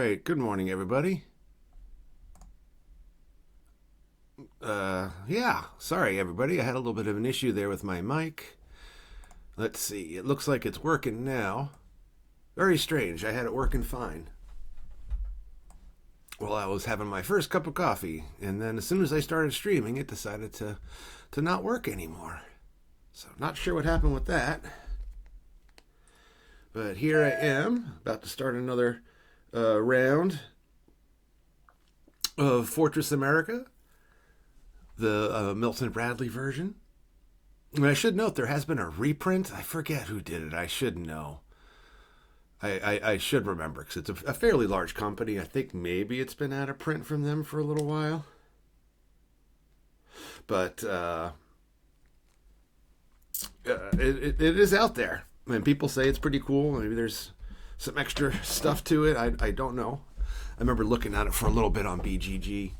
right, good morning, everybody. Yeah, sorry, everybody. I had a little bit of an issue there with my mic. Let's see, it looks like it's working now. Very strange, I had it working fine. Well, I was having my first cup of coffee, and then as soon as I started streaming, it decided to not work anymore. So, not sure what happened with that. But here I am, about to start another round of Fortress America, the Milton Bradley version. And I should note there has been a reprint. I forget who did it. I should know. I should remember because it's a fairly large company. I think maybe it's been out of print from them for a little while. But it is out there. And people say it's pretty cool. Maybe there's some extra stuff to it. I don't know. I remember looking at it for a little bit on BGG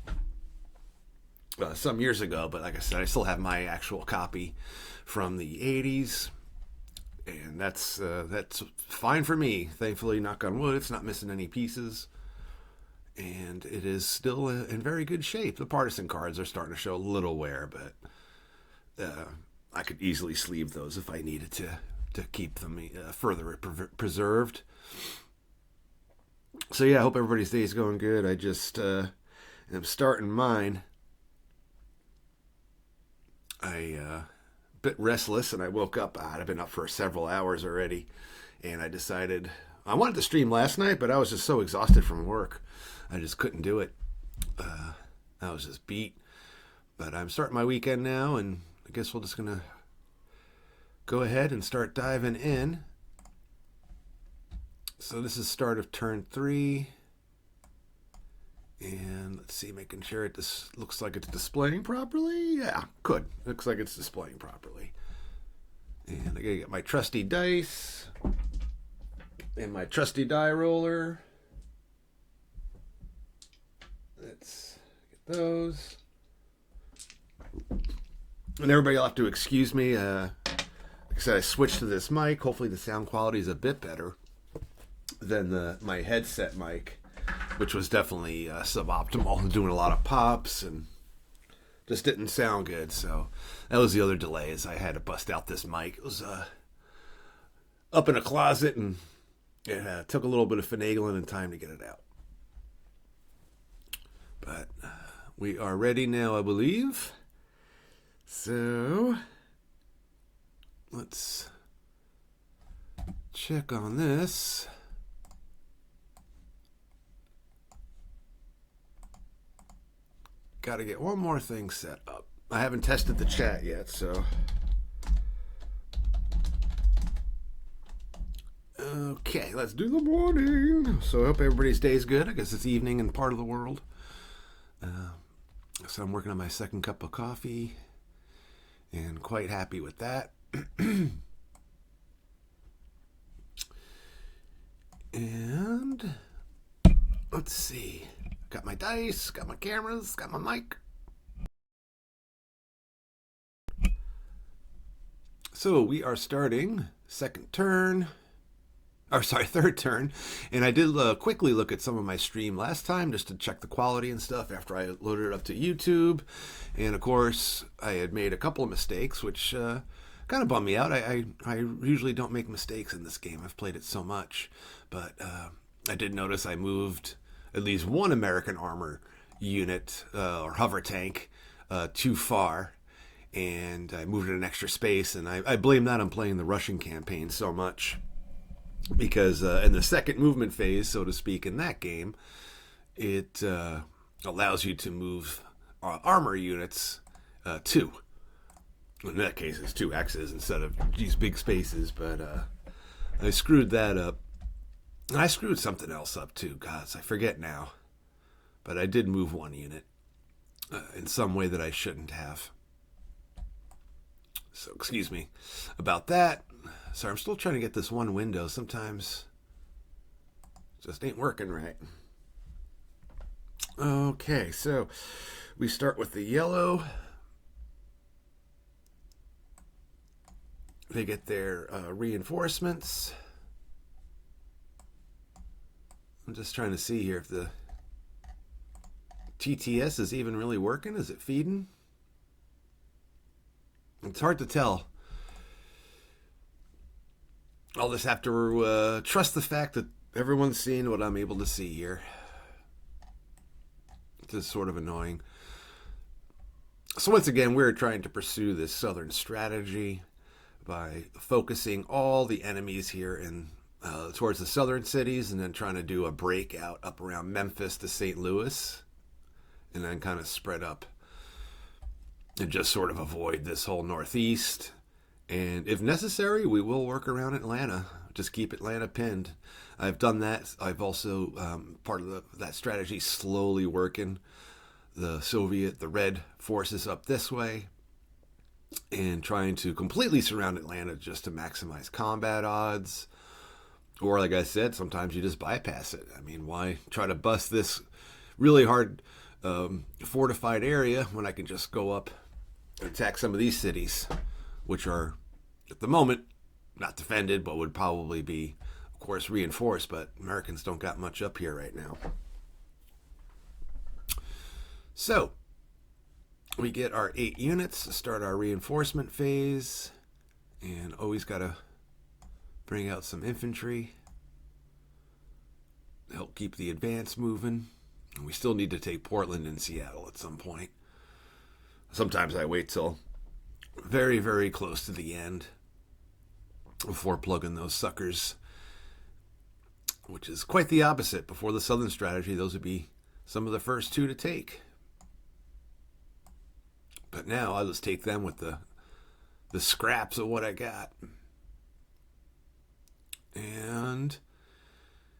some years ago, but like I said, I still have my actual copy from the 80s, and that's fine for me. Thankfully, knock on wood, it's not missing any pieces, and it is still in very good shape. The partisan cards are starting to show a little wear, but I could easily sleeve those if I needed to keep them further preserved. So yeah, I hope everybody's day is going good. I just am starting mine. I bit restless, and I woke up. I'd been up for several hours already, and I decided I wanted to stream last night, but I was just so exhausted from work, I just couldn't do it. I was just beat. But I'm starting my weekend now, and I guess we're just gonna go ahead and start diving in. So this is start of turn 3. And let's see, making sure it looks like it's displaying properly. Yeah, good. Looks like it's displaying properly. And I gotta get my trusty dice and my trusty die roller. Let's get those. And everybody will have to excuse me. Like I said, I switched to this mic. Hopefully the sound quality is a bit better than my headset mic, which was definitely suboptimal, doing a lot of pops and just didn't sound good. So that was the other delay, is I had to bust out this mic. It was up in a closet, and it took a little bit of finagling and time to get it out. But we are ready now, I believe. So let's check on this. Got to get one more thing set up. I haven't tested the chat yet, so. Okay, let's do the morning. So I hope everybody's day is good. I guess it's evening in part of the world. So I'm working on my second cup of coffee, and quite happy with that. And let's see. Got my dice, got my cameras, got my mic. So we are starting third turn. And I did quickly look at some of my stream last time just to check the quality and stuff after I loaded it up to YouTube. And of course, I had made a couple of mistakes, which kind of bummed me out. I usually don't make mistakes in this game. I've played it so much. But I did notice I moved at least one American armor unit or hover tank too far, and I moved it an extra space, and I blame that on playing the Russian campaign so much, because in the second movement phase, so to speak, in that game, it allows you to move armor units 2. In that case, it's 2 X's instead of these big spaces, but I screwed that up. And I screwed something else up too, gods, I forget now. But I did move one unit in some way that I shouldn't have. So excuse me about that. Sorry, I'm still trying to get this one window. Sometimes it just ain't working right. Okay, so we start with the yellow. They get their reinforcements. I'm just trying to see here if the TTS is even really working. Is it feeding? It's hard to tell. I'll just have to trust the fact that everyone's seeing what I'm able to see here. It's just sort of annoying. So once again, we're trying to pursue this southern strategy by focusing all the enemies here in towards the southern cities, and then trying to do a breakout up around Memphis to St. Louis, and then kind of spread up and just sort of avoid this whole northeast. And if necessary, we will work around Atlanta. Just keep Atlanta pinned. I've done that. I've also, part of that strategy, slowly working the Red forces up this way and trying to completely surround Atlanta just to maximize combat odds. Or, like I said, sometimes you just bypass it. I mean, why try to bust this really hard fortified area when I can just go up and attack some of these cities, which are, at the moment, not defended, but would probably be, of course, reinforced. But Americans don't got much up here right now. So, we get our 8 units to start our reinforcement phase, and always got to bring out some infantry to help keep the advance moving. And we still need to take Portland and Seattle at some point. Sometimes I wait till very, very close to the end before plugging those suckers, which is quite the opposite. Before the southern strategy, those would be some of the first 2 to take. But now I'll just take them with the scraps of what I got. And,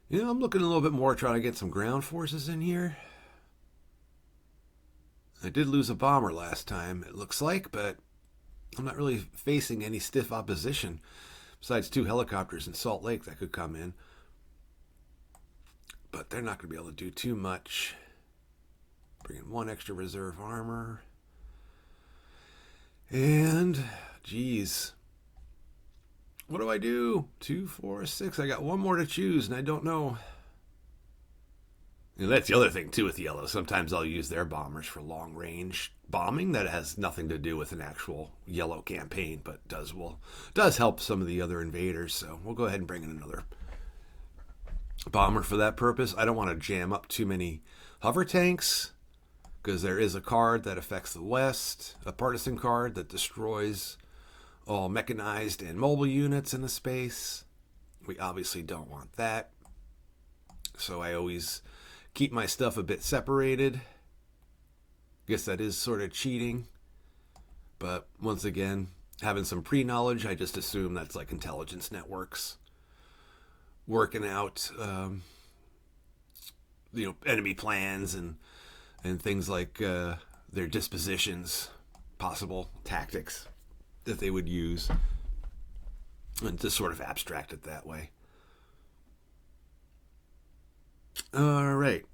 I'm looking a little bit more, trying to get some ground forces in here. I did lose a bomber last time, it looks like, but I'm not really facing any stiff opposition, besides 2 helicopters in Salt Lake that could come in. But they're not going to be able to do too much. Bring in 1 extra reserve armor. And, geez, what do I do? 2, 4, 6. I got 1 more to choose, and I don't know. And that's the other thing, too, with yellow. Sometimes I'll use their bombers for long-range bombing. That has nothing to do with an actual yellow campaign, but does help some of the other invaders. So we'll go ahead and bring in another bomber for that purpose. I don't want to jam up too many hover tanks, because there is a card that affects the West, a partisan card that destroys all mechanized and mobile units in the space. We obviously don't want that. So I always keep my stuff a bit separated. Guess that is sort of cheating. But once again, having some pre-knowledge, I just assume that's like intelligence networks working out, enemy plans and things like their dispositions, possible tactics that they would use, and to sort of abstract it that way. All right,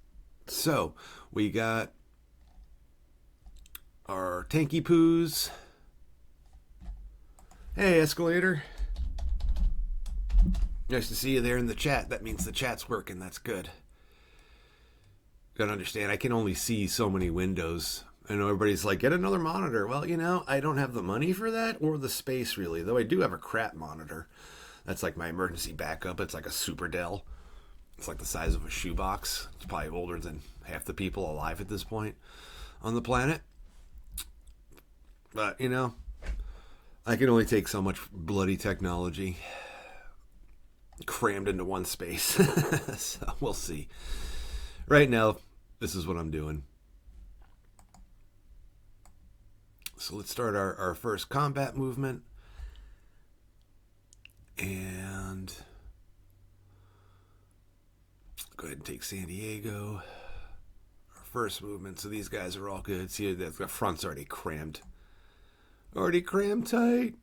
so we got our tanky poos. Hey, Escalator. Nice to see you there in the chat. That means the chat's working. That's good. Gotta understand, I can only see so many windows. I know everybody's like, get another monitor. Well, I don't have the money for that or the space, really. Though I do have a crap monitor. That's like my emergency backup. It's like a Super Dell. It's like the size of a shoebox. It's probably older than half the people alive at this point on the planet. But, I can only take so much bloody technology crammed into one space. So we'll see. Right now, this is what I'm doing. So let's start our first combat movement. And go ahead and take San Diego. Our first movement. So these guys are all good. See, the front's already crammed. Already crammed tight.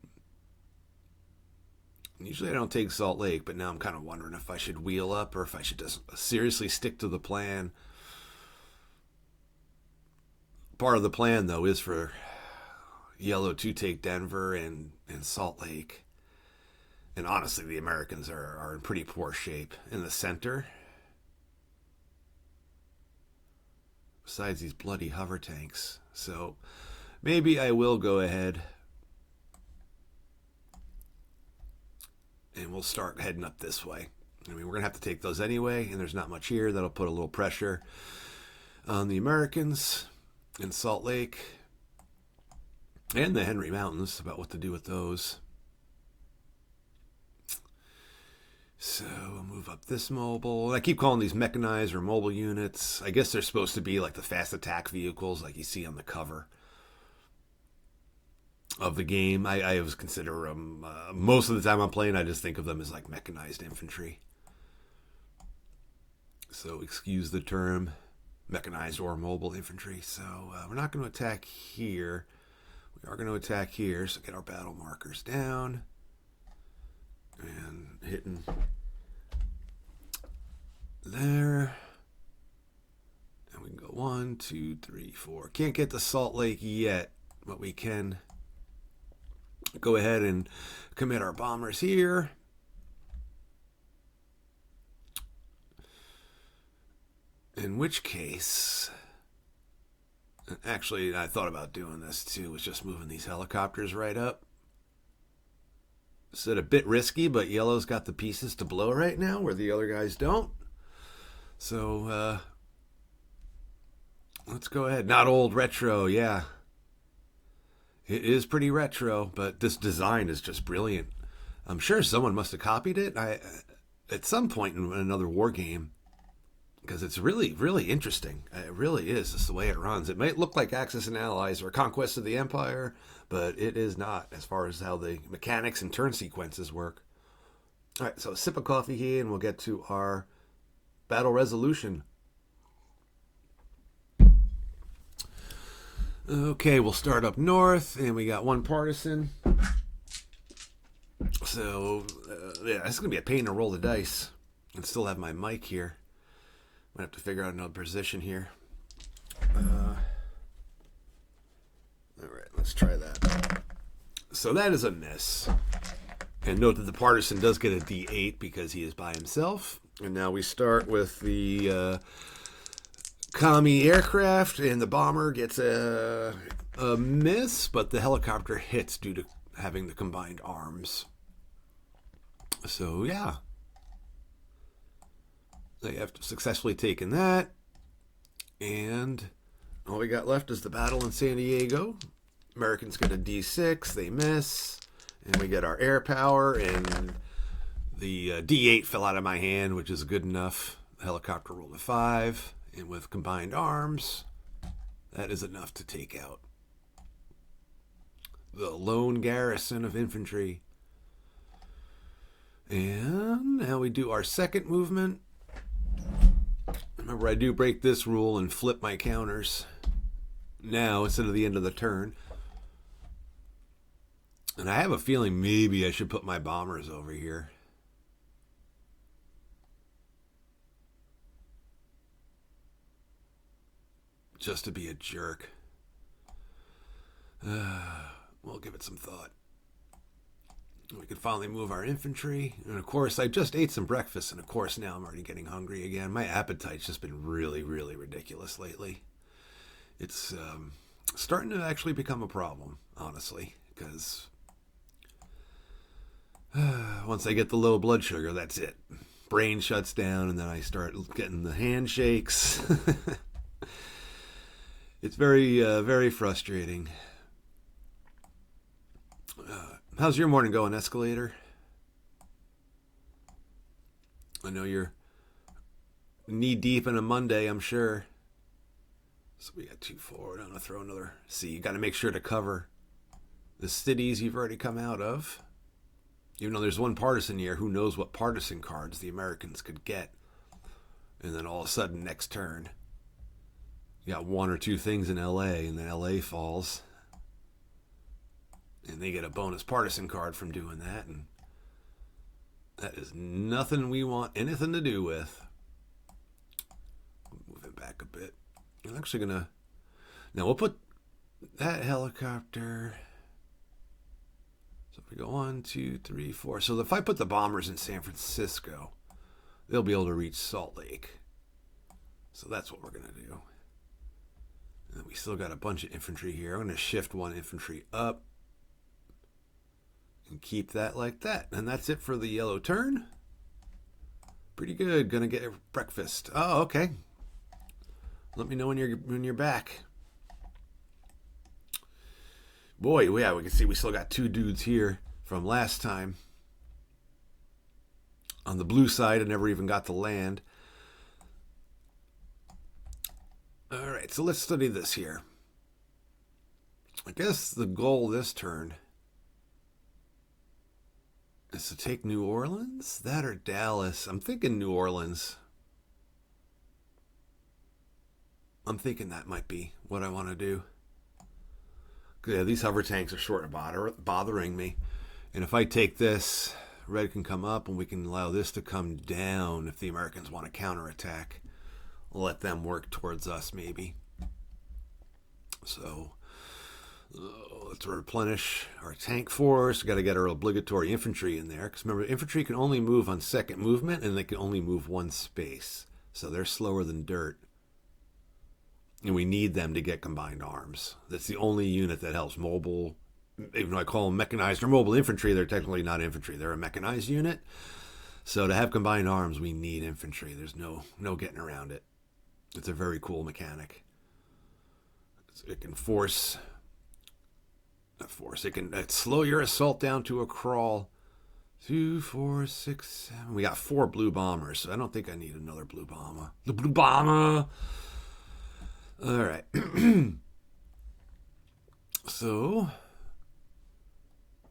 Usually I don't take Salt Lake, but now I'm kind of wondering if I should wheel up or if I should just seriously stick to the plan. Part of the plan, though, is for Yellow to take Denver and Salt Lake. And honestly, the Americans are in pretty poor shape in the center. besides these bloody hover tanks. So maybe I will go ahead and we'll start heading up this way. I mean, we're going to have to take those anyway, and there's not much here. That'll put a little pressure on the Americans in Salt Lake and the Henry Mountains about what to do with those. So we'll move up this mobile. I keep calling these mechanized or mobile units. I guess they're supposed to be like the fast attack vehicles like you see on the cover of the game. I always consider them, most of the time I'm playing, I just think of them as like mechanized infantry. So excuse the term mechanized or mobile infantry. So we're not going to attack here. We are going to attack here. So get our battle markers down. And hitting there. And we can go 1, 2, 3, 4. Can't get to Salt Lake yet, but we can go ahead and commit our bombers here. In which case, actually, I thought about doing this too, was just moving these helicopters right up. It's a bit risky, but yellow's got the pieces to blow right now where the other guys don't. So, let's go ahead. Not old, retro, yeah. It is pretty retro, but this design is just brilliant. I'm sure someone must have copied it at some point in another war game, because it's really, really interesting. It really is, just the way it runs. It might look like Axis and Allies or Conquest of the Empire, but it is not as far as how the mechanics and turn sequences work. All right, so a sip of coffee here, and we'll get to our battle resolution. Okay, we'll start up north, and we got one partisan. So, yeah, it's going to be a pain to roll the dice and still have my mic here. Might have to figure out another position here. All right, let's try that. So that is a miss. And note that the partisan does get a D8 because he is by himself. And now we start with the commie aircraft, and the bomber gets a miss, but the helicopter hits due to having the combined arms. So, yeah. They have successfully taken that. And all we got left is the battle in San Diego. Americans get a D6. They miss. And we get our air power. And the D8 fell out of my hand, which is good enough. The helicopter rolled a 5. And with combined arms, that is enough to take out the lone garrison of infantry. And now we do our second movement. Remember, I do break this rule and flip my counters now instead of the end of the turn. And I have a feeling maybe I should put my bombers over here. Just to be a jerk. We'll give it some thought. We can finally move our infantry. And of course, I just ate some breakfast, and of course now I'm already getting hungry again. My appetite's just been really, really ridiculous lately. It's starting to actually become a problem, honestly, because once I get the low blood sugar, that's it. Brain shuts down, and then I start getting the handshakes. It's very, very frustrating. How's your morning going, Escalator? I know you're knee deep in a Monday, I'm sure. So we got 2-4. I'm going to throw another C. You got to make sure to cover the cities you've already come out of. Even though there's one partisan here, who knows what partisan cards the Americans could get. And then all of a sudden, next turn, you got 1 or 2 things in LA, and then LA falls. And they get a bonus partisan card from doing that. And that is nothing we want anything to do with. Move it back a bit. I'm actually going to... Now, we'll put that helicopter... So if we go 1, 2, 3, 4... So if I put the bombers in San Francisco, they'll be able to reach Salt Lake. So that's what we're going to do. And we still got a bunch of infantry here. I'm going to shift one infantry up and keep that like that. And that's it for the yellow turn. Pretty good. Gonna get breakfast. Oh, okay. Let me know when you're back. Boy, yeah, we can see we still got two dudes here from last time. On the blue side, I never even got to land. All right, so let's study this here. I guess the goal this turn is to take New Orleans? That or Dallas? I'm thinking New Orleans. I'm thinking that might be what I want to do. Yeah, these hover tanks are sort of bothering me. And if I take this, red can come up and we can allow this to come down if the Americans want to counterattack. Let them work towards us, maybe. So let's replenish our tank force. Got to get our obligatory infantry in there. Because remember, infantry can only move on second movement and they can only move one space. So they're slower than dirt. And we need them to get combined arms. That's the only unit that helps. Mobile, even though I call them mechanized or mobile infantry, they're technically not infantry. They're a mechanized unit. So to have combined arms, we need infantry. There's no getting around it. It's a very cool mechanic. It can it can slow your assault down to a crawl. 2, 4, 6, 7. We got 4 blue bombers, so I don't think I need another blue bomber. The blue bomber. All right. So,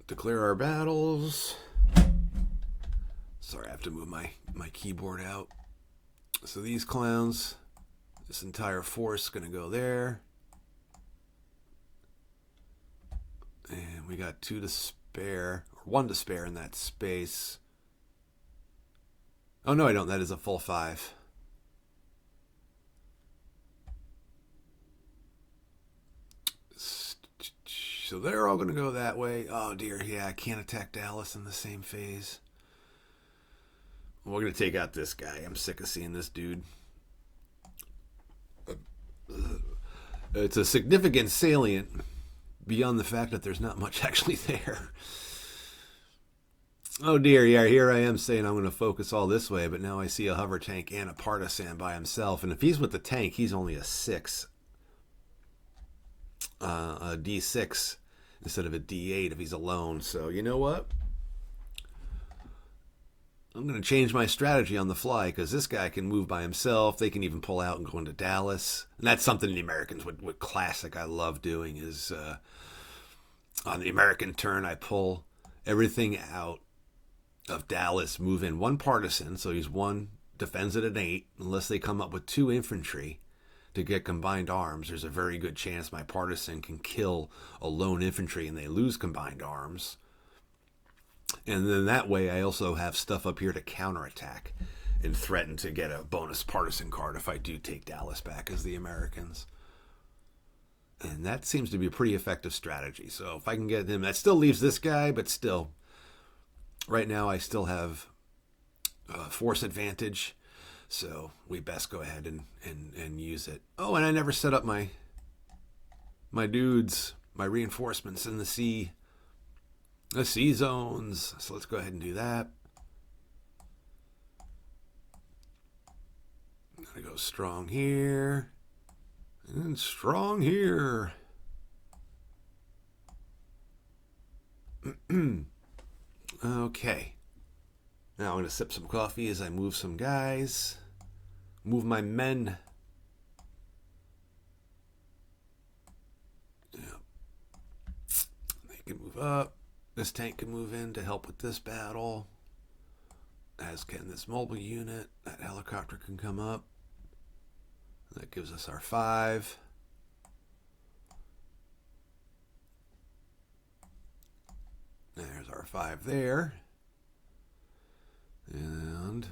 declare our battles. Sorry, I have to move my keyboard out. So these clowns, this entire force is going to go there. And we got 2 to spare, or 1 to spare in that space. Oh, no, I don't. That is a full 5. So they're all going to go that way. Oh, dear. Yeah, I can't attack Dallas in the same phase. We're going to take out this guy. I'm sick of seeing this dude. It's a significant salient beyond the fact that there's not much actually there. Oh, dear. Yeah, here I am saying I'm going to focus all this way, but now I see a hover tank and a partisan by himself. And if he's with the tank, he's only a 6. A D6 instead of a D8 if he's alone. So you know what? I'm going to change my strategy on the fly because this guy can move by himself. They can even pull out and go into Dallas. And that's something the Americans would classic I love doing is on the American turn, I pull everything out of Dallas, move in 1 partisan. So he's 1, defends it at 8, unless they come up with 2 infantry to get combined arms. There's a very good chance my partisan can kill a lone infantry and they lose combined arms. And then that way I also have stuff up here to counterattack and threaten to get a bonus partisan card if I do take Dallas back as the Americans. And that seems to be a pretty effective strategy. So if I can get him, that still leaves this guy, but still, right now I still have force advantage. So we best go ahead and use it. Oh, and I never set up my dudes, my reinforcements in the sea zones. So let's go ahead and do that. I'm going to go strong here and strong here. Okay. Now I'm going to sip some coffee as I move some guys. Move my men. Yeah. They can move up. This tank can move in to help with this battle. As can this mobile unit. That helicopter can come up. That gives us our 5. There's our 5 there. And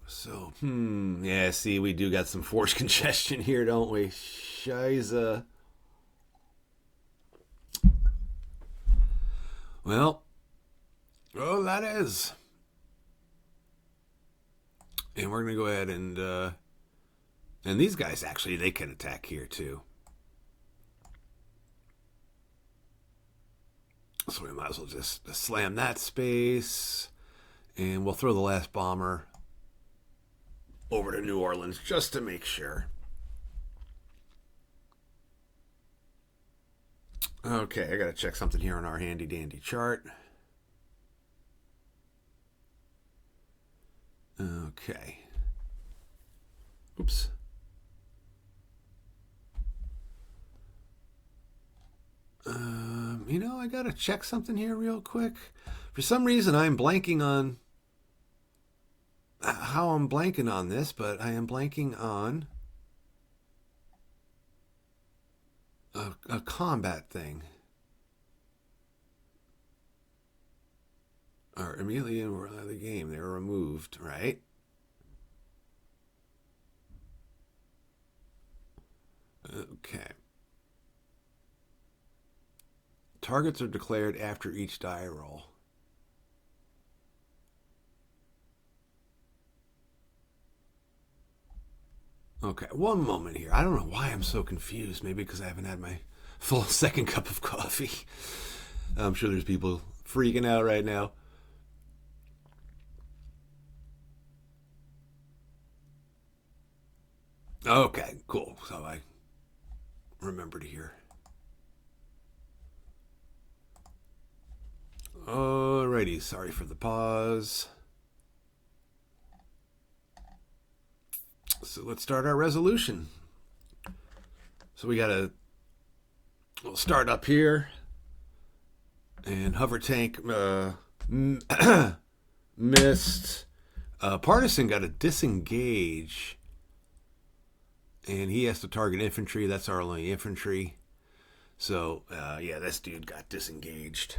so, yeah, see, we do got some force congestion here, don't we? Shiza. Well, that is. And we're going to go ahead and these guys, actually, they can attack here, too. So we might as well just slam that space. And we'll throw the last bomber over to New Orleans just to make sure. Okay, I got to check something here on our handy dandy chart. Okay. Oops. I got to check something here real quick. For some reason, I'm blanking on how I'm blanking on this, but I am blanking on a combat thing. Or immediately in the game, they were removed, right? Okay. Targets are declared after each die roll. Okay, one moment here. I don't know why I'm so confused. Maybe because I haven't had my full second cup of coffee. I'm sure there's people freaking out right now. Okay, cool. So I remembered here. Alrighty, sorry for the pause. So let's start our resolution. So we'll start up here. And hover tank missed. Partisan got a disengage. And he has to target infantry. That's our only infantry. So, this dude got disengaged.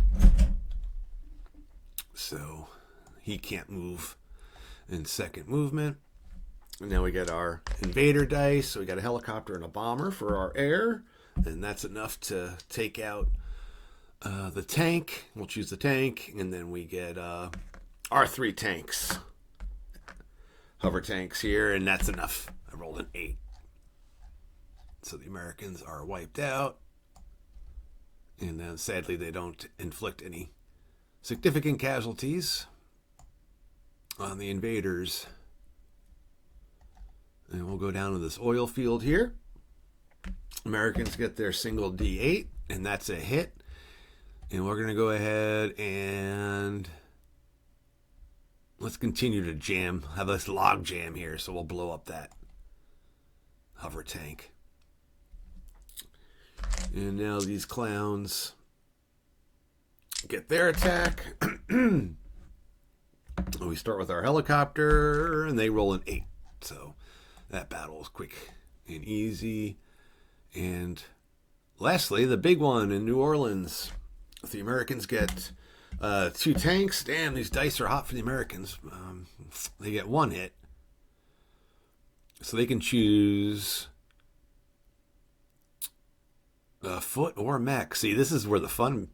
So, he can't move in second movement. And now we get our invader dice. So we got a helicopter and a bomber for our air. And that's enough to take out the tank. We'll choose the tank. And then we get our 3 tanks. Hover tanks here. And that's enough. I rolled an 8. So the Americans are wiped out. And then sadly they don't inflict any significant casualties on the invaders. And we'll go down to this oil field here. Americans get their single D8, and that's a hit. And we're going to go ahead and let's continue to jam, have this log jam here. So we'll blow up that hover tank. And now these clowns get their attack. We start with our helicopter, and they roll an 8. So that battle is quick and easy. And lastly, the big one in New Orleans. The Americans get 2 tanks. Damn, these dice are hot for the Americans. They get 1 hit. So they can choose foot or mech. See, this is where the fun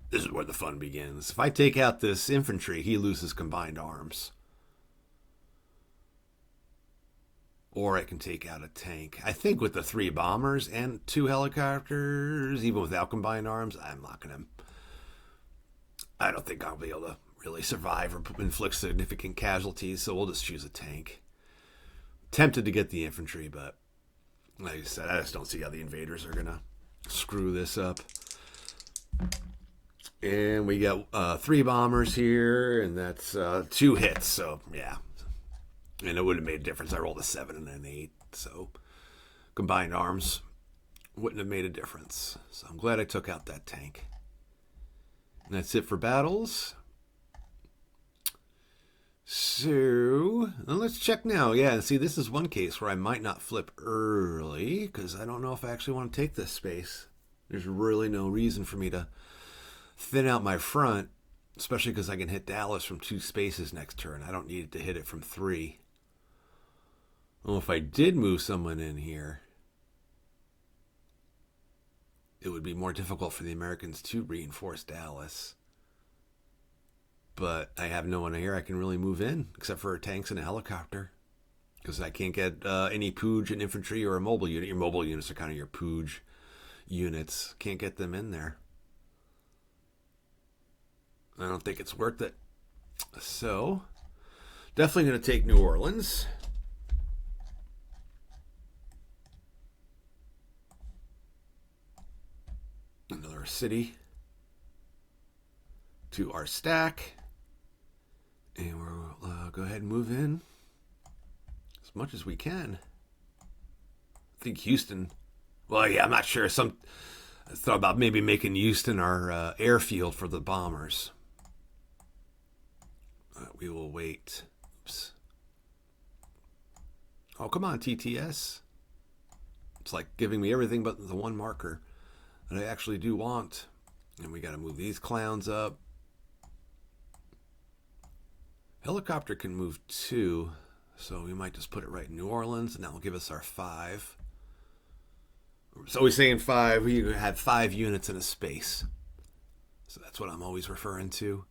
begins. If I take out this infantry, he loses combined arms. Or I can take out a tank. I think with the 3 bombers and 2 helicopters, even without combined arms, I'm not going to... I don't think I'll be able to really survive or inflict significant casualties, so we'll just choose a tank. Tempted to get the infantry, but like I said, I just don't see how the invaders are going to screw this up. And we got 3 bombers here, and that's 2 hits, so yeah. And it would have made a difference. I rolled a 7 and an 8. So combined arms wouldn't have made a difference. So I'm glad I took out that tank. And that's it for battles. So let's check now. Yeah, and see, this is one case where I might not flip early because I don't know if I actually want to take this space. There's really no reason for me to thin out my front, especially because I can hit Dallas from 2 spaces next turn. I don't need to hit it from 3. Well, if I did move someone in here, it would be more difficult for the Americans to reinforce Dallas. But I have no one here I can really move in, except for tanks and a helicopter. Because I can't get any Pooj and infantry or a mobile unit. Your mobile units are kind of your Pooj units. Can't get them in there. I don't think it's worth it. So, definitely going to take New Orleans. Another city to our stack. And we'll go ahead and move in as much as we can. I think Houston. Well, yeah, I'm not sure. I thought about maybe making Houston our airfield for the bombers. We will wait. Oops. Oh, come on, TTS. It's like giving me everything but the one marker that I actually do want. And we got to move these clowns up. Helicopter can move 2, so we might just put it right in New Orleans, and that will give us our 5. So we're saying 5, we have 5 units in a space. So that's what I'm always referring to.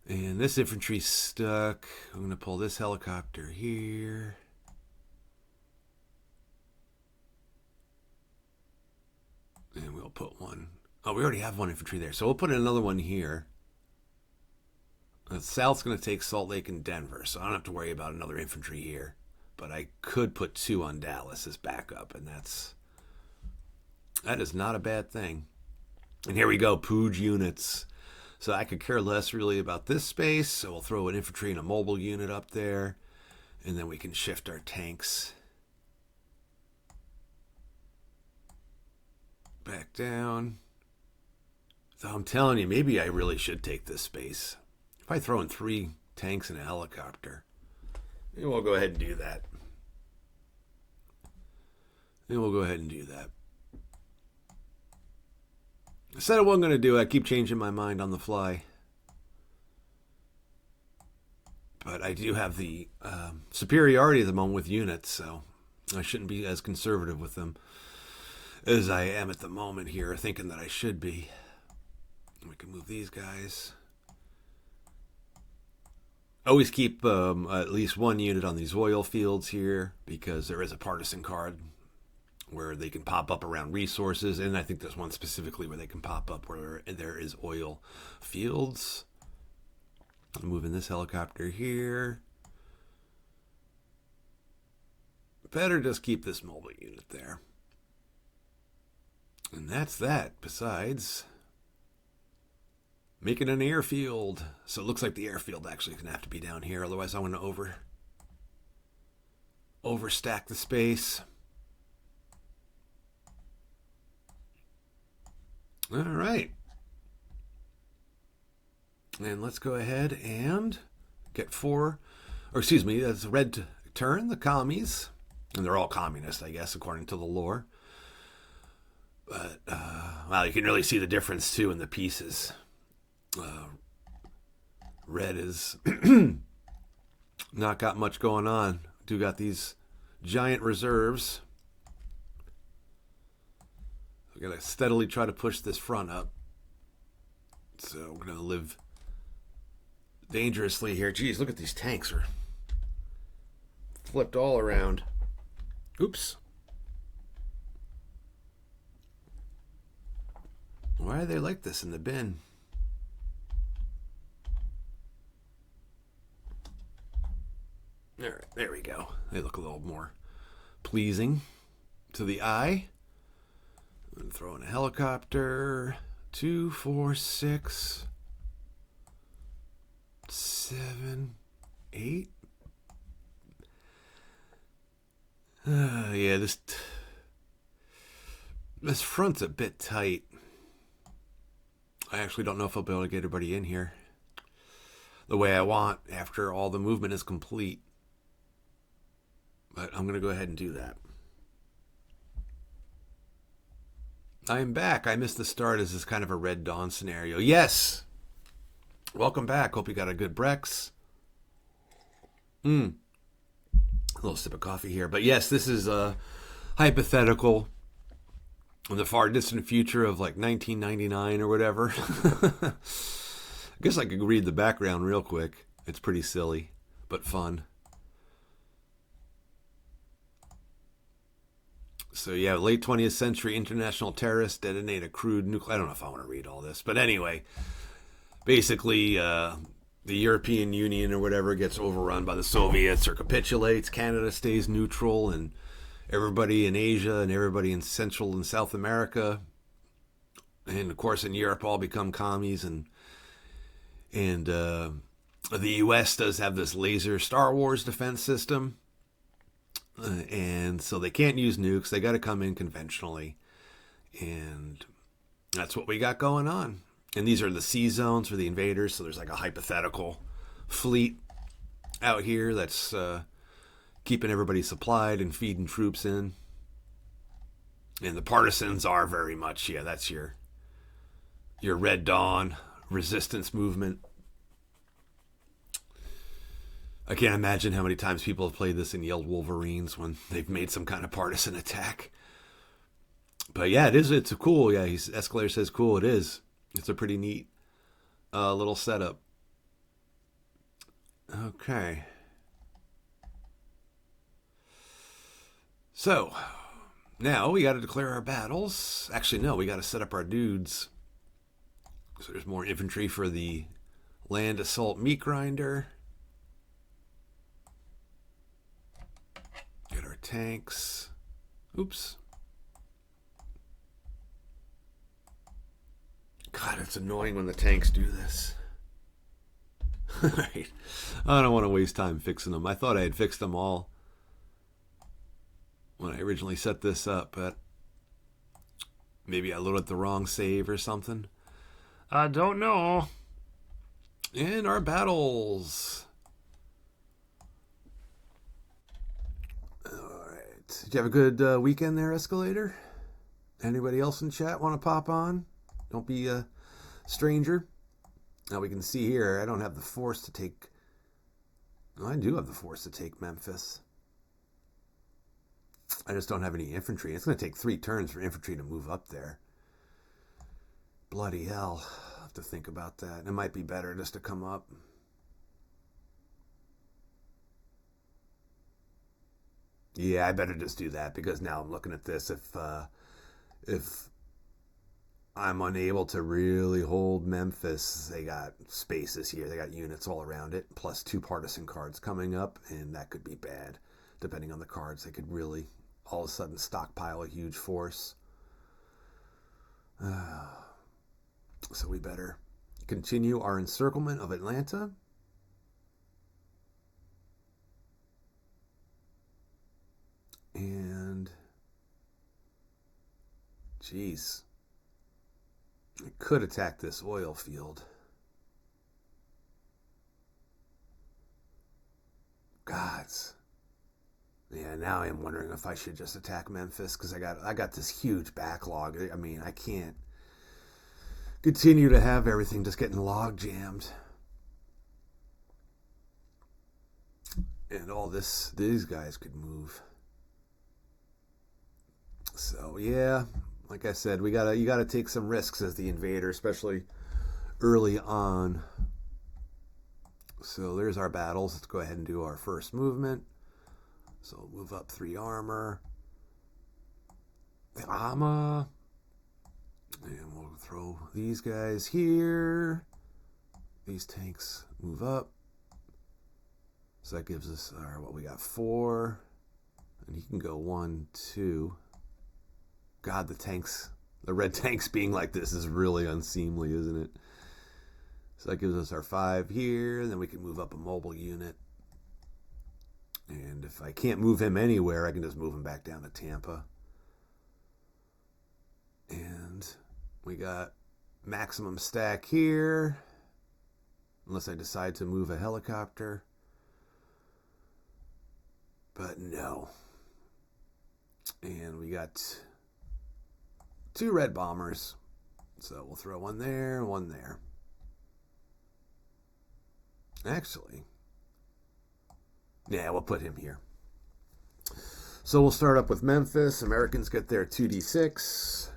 And this infantry's stuck. I'm going to pull this helicopter here. And we'll put one. Oh, we already have one infantry there. So we'll put another one here. The South's going to take Salt Lake and Denver, so I don't have to worry about another infantry here. But I could put 2 on Dallas as backup, and that is not a bad thing. And here we go, Pooj units. So I could care less really about this space, so we'll throw an infantry and a mobile unit up there, and then we can shift our tanks back down. So I'm telling you, maybe I really should take this space. If I throw in 3 tanks and a helicopter, maybe we'll go ahead and do that. I said I wasn't going to do it. I keep changing my mind on the fly. But I do have the superiority at the moment with units, so I shouldn't be as conservative with them as I am at the moment here, thinking that I should be. We can move these guys. Always keep at least 1 unit on these oil fields here, because there is a partisan card where they can pop up around resources, and I think there's one specifically where they can pop up where there is oil fields. I'm moving this helicopter here. Better just keep this mobile unit there. And that's that. Besides making an airfield. So it looks like the airfield actually is going to have to be down here. Otherwise, I'm going to overstack the space. All right. And let's go ahead and get 4, or excuse me, that's red turn, the commies. And they're all communist, I guess, according to the lore. But, well, you can really see the difference, too, in the pieces. Red is not got much going on. Do got these giant reserves. We're going to steadily try to push this front up. So we're going to live dangerously here. Geez, look at these tanks are flipped all around. Oops. Why are they like this in the bin? All right, there we go. They look a little more pleasing to the eye. I'm going to throw in a helicopter. 2, 4, 6, 7, 8. Yeah, this front's a bit tight. I actually don't know if I'll be able to get everybody in here the way I want after all the movement is complete. But I'm going to go ahead and do that. I am back. I missed the start as this kind of a Red Dawn scenario. Yes! Welcome back. Hope you got a good Brex. A little sip of coffee here. But yes, this is a hypothetical in the far distant future of like 1999 or whatever. I guess I could read the background real quick. It's pretty silly, but fun. So yeah, late 20th century international terrorists detonate a crude nuclear... I don't know if I want to read all this, but anyway, basically the European Union or whatever gets overrun by the Soviets or capitulates. Canada stays neutral, and everybody in Asia and everybody in Central and South America, and of course in Europe, all become commies. And the U.S. does have this laser Star Wars defense system, and so they can't use nukes. They got to come in conventionally, and that's what we got going on. And these are the sea zones for the invaders. So there's like a hypothetical fleet out here that's keeping everybody supplied and feeding troops in. And the partisans are very much, yeah, that's your Red Dawn resistance movement. I can't imagine how many times people have played this and yelled Wolverines when they've made some kind of partisan attack. But yeah, it is. It's a cool. Yeah, Escalator says cool. It is. It's a pretty neat little setup. Okay. So now we got to declare our battles. Actually, no, we got to set up our dudes. So there's more infantry for the land assault meat grinder. Get our tanks. Oops. God, it's annoying when the tanks do this. Right. I don't want to waste time fixing them. I thought I had fixed them all when I originally set this up, but maybe I loaded the wrong save or something. I don't know. And our battles. All right. Did you have a good weekend there, Escalator? Anybody else in chat want to pop on? Don't be a stranger. Now we can see here, I don't have the force to take... No, I do have the force to take Memphis. I just don't have any infantry. It's going to take 3 turns for infantry to move up there. Bloody hell. I'll have to think about that. It might be better just to come up. Yeah, I better just do that, because now I'm looking at this. If I'm unable to really hold Memphis, they got spaces here. They got units all around it, plus 2 partisan cards coming up, and that could be bad. Depending on the cards, they could really all of a sudden stockpile a huge force. So we better continue our encirclement of Atlanta. And, geez, I could attack this oil field. Gods. Yeah, now I'm wondering if I should just attack Memphis, because I got this huge backlog. I mean, I can't continue to have everything just getting log jammed. And all this, these guys could move. So yeah, like I said, you gotta take some risks as the invader, especially early on. So there's our battles. Let's go ahead and do our first movement. So we'll move up 3 armor. The armor. And we'll throw these guys here. These tanks move up. So that gives us our, what we got, 4. And he can go 1, 2. God, the red tanks being like this is really unseemly, isn't it? So that gives us our 5 here. Then we can move up a mobile unit. And if I can't move him anywhere, I can just move him back down to Tampa. And we got maximum stack here. Unless I decide to move a helicopter. But no. And we got 2 red bombers. So we'll throw 1 there, 1 there. Actually, yeah, we'll put him here. So we'll start up with Memphis. Americans get their 2d6.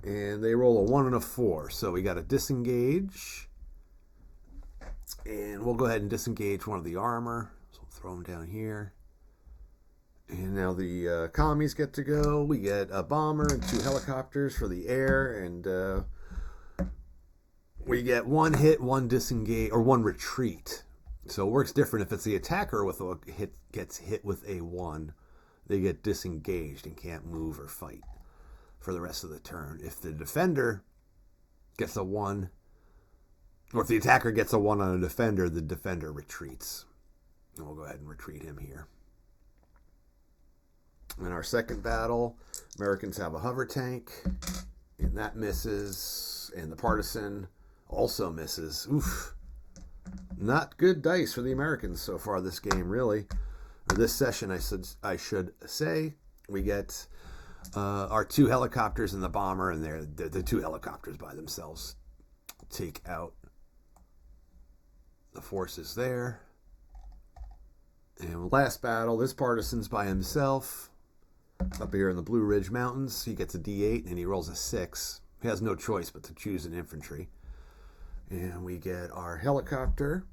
And they roll a 1 and a 4. So we got to disengage. And we'll go ahead and disengage one of the armor. So we'll throw them down here. And now the commies get to go. We get a bomber and 2 helicopters for the air. And We get one hit, one disengage, or one retreat. So it works different if it's the attacker with a hit gets hit with a 1. They get disengaged and can't move or fight for the rest of the turn. If the defender gets a 1, or if the attacker gets a 1 on a defender, the defender retreats. And we'll go ahead and retreat him here. In our second battle, Americans have a hover tank, and that misses, and the partisan also misses. Oof. Not good dice for the Americans so far this game, really. Or this session, I should say. We get our 2 helicopters and the bomber, and they're the 2 helicopters by themselves take out the forces there. And last battle, this partisan's by himself up here in the Blue Ridge Mountains. He gets a D8 and he rolls a 6. He has no choice but to choose an infantry. And we get our helicopter.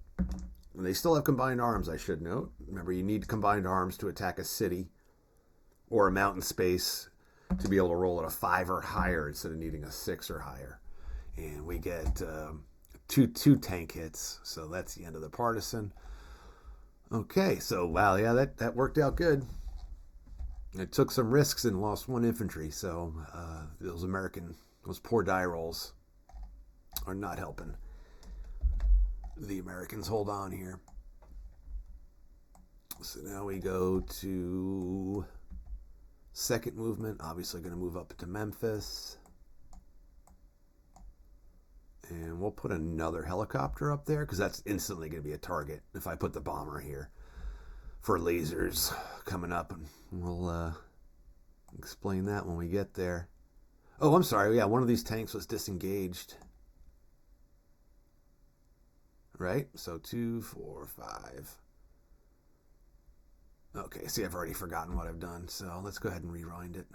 And they still have combined arms, I should note. Remember, you need combined arms to attack a city or a mountain space to be able to roll at a 5 or higher instead of needing a 6 or higher. And we get two tank hits. So that's the end of the partisan. Okay, so wow, yeah, that worked out good. It took some risks and lost 1 infantry. So those poor die rolls are not helping the Americans hold on here. So now we go to second movement. Obviously going to move up to Memphis. And we'll put another helicopter up there because that's instantly going to be a target if I put the bomber here for lasers coming up. And we'll explain that when we get there. Oh, I'm sorry. Yeah, one of these tanks was disengaged. Right? So 2, 4, 5. Okay, see, I've already forgotten what I've done. So let's go ahead and rewind it.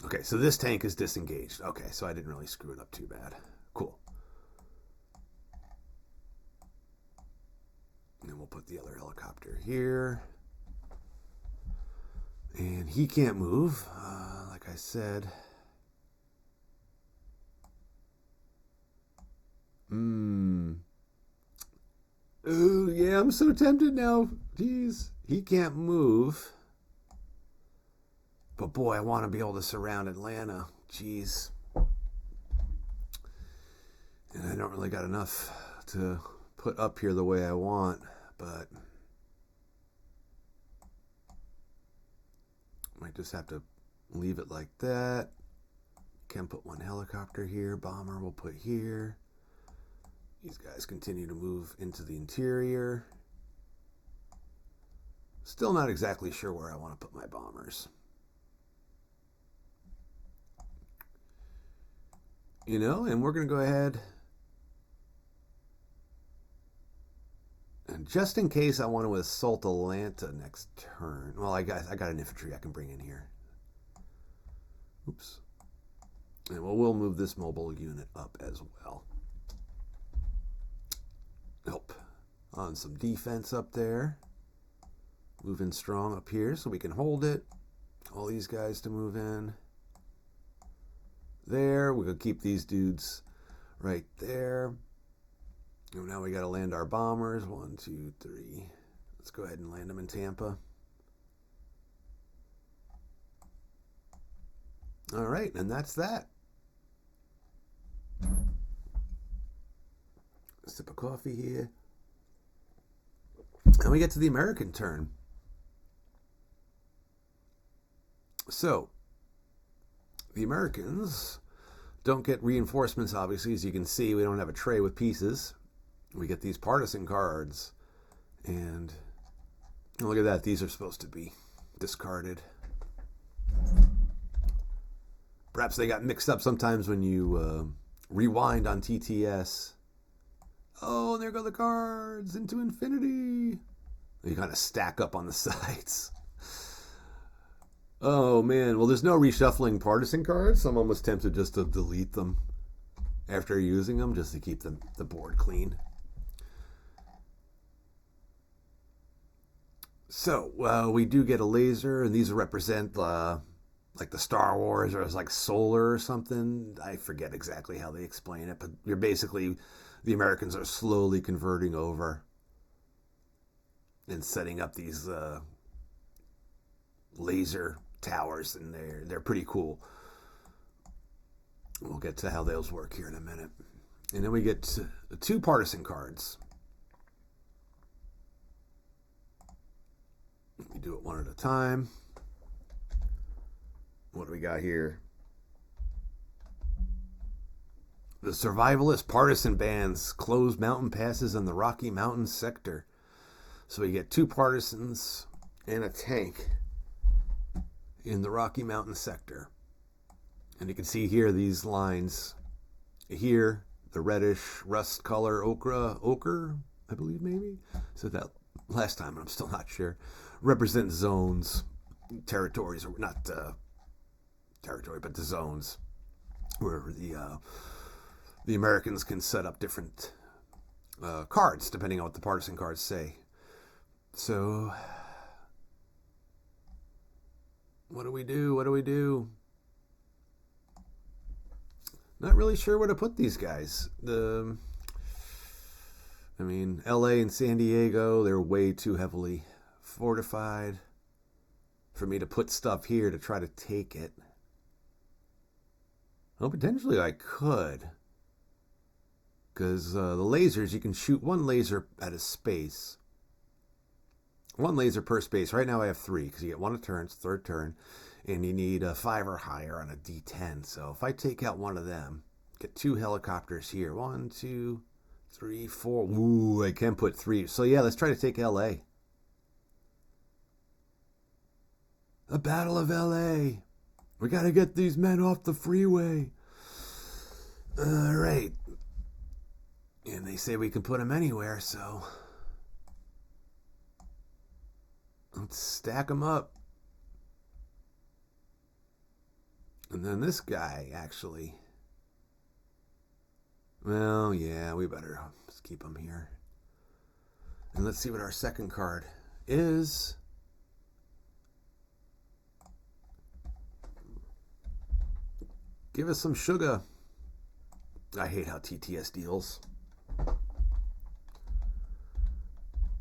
Okay, so this tank is disengaged. Okay, so I didn't really screw it up too bad. Cool. And then we'll put the other helicopter here. And he can't move, like I said. Ooh, yeah, I'm so tempted now. Jeez, he can't move. But boy, I want to be able to surround Atlanta. Jeez. And I don't really got enough to put up here the way I want, but might just have to leave it like that. Can put 1 helicopter here. Bomber we'll put here. These guys continue to move into the interior. Still not exactly sure where I want to put my bombers. You know, and we're going to go ahead. And just in case I want to assault Atlanta next turn. Well, I got an infantry I can bring in here. Oops. And we'll move this mobile unit up as well. Help on some defense up there. Moving strong up here so we can hold it. All these guys to move in. There. We're going to keep these dudes right there. And now we got to land our bombers. 1, 2, 3. Let's go ahead and land them in Tampa. All right, and that's that. A sip of coffee here. And we get to the American turn. So, the Americans don't get reinforcements, obviously. As you can see, we don't have a tray with pieces. We get these partisan cards. And look at that. These are supposed to be discarded. Perhaps they got mixed up sometimes when you rewind on TTS. Oh, there go the cards into infinity. You kind of stack up on the sides. Oh, man. Well, there's no reshuffling partisan cards, so I'm almost tempted just to delete them after using them just to keep the board clean. So, we do get a laser, and these represent like the Star Wars, or it's like solar or something. I forget exactly how they explain it, but you're basically, the Americans are slowly converting over and setting up these laser towers, and they're pretty cool. We'll get to how those work here in a minute. And then we get two partisan cards. We do it one at a time. What do we got here? The survivalist partisan bands close mountain passes in the Rocky Mountain sector. So we get two partisans and a tank in the Rocky Mountain sector. And you can see here these lines. Here, the reddish rust color ochre, I believe maybe. So that last time, I'm still not sure. Represent zones, territories, or not territory, but the zones where the Americans can set up different cards depending on what the partisan cards say. So, what do we do? What do we do? Not really sure where to put these guys. LA and San Diego, they're way too heavily fortified for me to put stuff here to try to take it. Well, potentially I could. Because the lasers, you can shoot one laser at a space. One laser per space. Right now I have 3, because you get 1 a turn, it's third turn. And you need a 5 or higher on a D10. So if I take out one of them, get 2 helicopters here. 1, 2, 3, 4. Ooh, I can put 3. So yeah, let's try to take LA. The Battle of LA. We gotta get these men off the freeway. Alright. And they say we can put them anywhere, so let's stack them up. And then this guy, actually. Well, yeah, we better just keep him here. And let's see what our second card is. Give us some sugar. I hate how TTS deals.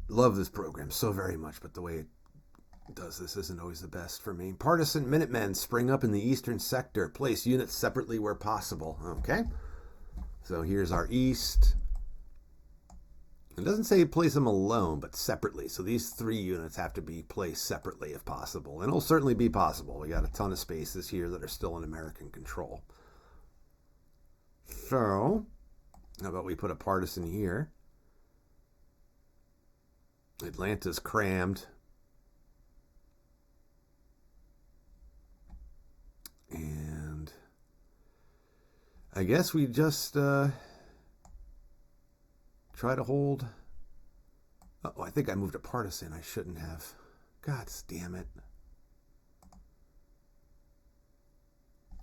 Love this program so very much, but the way it does this isn't always the best for me. Partisan Minutemen spring up in the eastern sector. Place units separately where possible. Okay. So here's our east. It doesn't say place them alone, but separately. So these 3 units have to be placed separately if possible. And it'll certainly be possible. We got a ton of spaces here that are still in American control. So, how about we put a partisan here? Atlanta's crammed. And I guess we just try to hold. Oh, I think I moved a partisan. I shouldn't have. God damn it.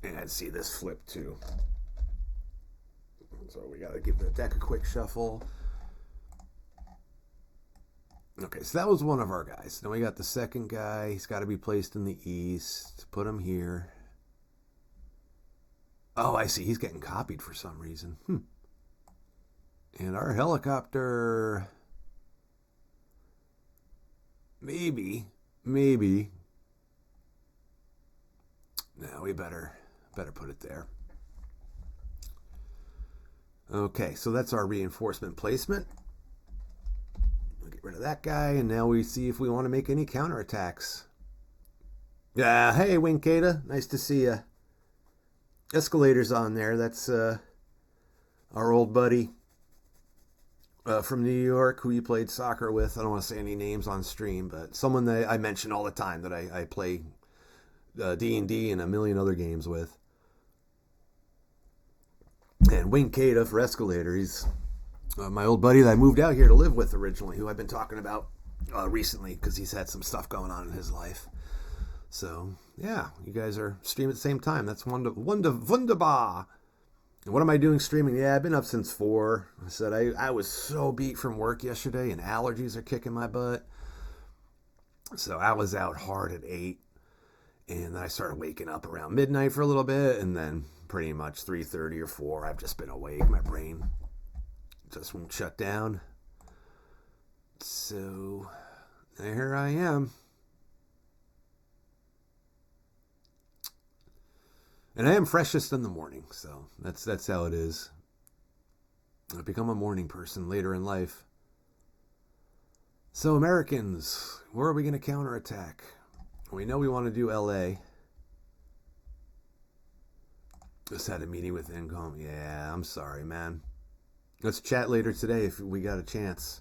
And see this flip too. So we got to give the deck a quick shuffle. Okay, so that was one of our guys. Then we got the second guy. He's got to be placed in the east. Put him here. Oh, I see. He's getting copied for some reason. And our helicopter... Maybe. No, we better put it there. Okay, so that's our reinforcement placement. We'll get rid of that guy, and now we see if we want to make any counterattacks. Yeah, hey, Winkata. Nice to see you. Escalator's on there. That's our old buddy from New York who you played soccer with. I don't want to say any names on stream, but someone that I mention all the time that I play D&D and a million other games with. And Winkata for Escalator. He's my old buddy that I moved out here to live with originally, who I've been talking about recently because he's had some stuff going on in his life. So, yeah, you guys are streaming at the same time. That's wunderbar. And what am I doing streaming? Yeah, I've been up since 4. I said I was so beat from work yesterday, and allergies are kicking my butt. So I was out hard at 8. And then I started waking up around midnight for a little bit, and then pretty much 3:30 or 4, I've just been awake. My brain just won't shut down. So here I am. And I am freshest in the morning, so that's how it is. I become a morning person later in life. So Americans, where are we going to counterattack? We know we want to do LA. Just had a meeting with Income. Yeah, I'm sorry, man. Let's chat later today if we got a chance.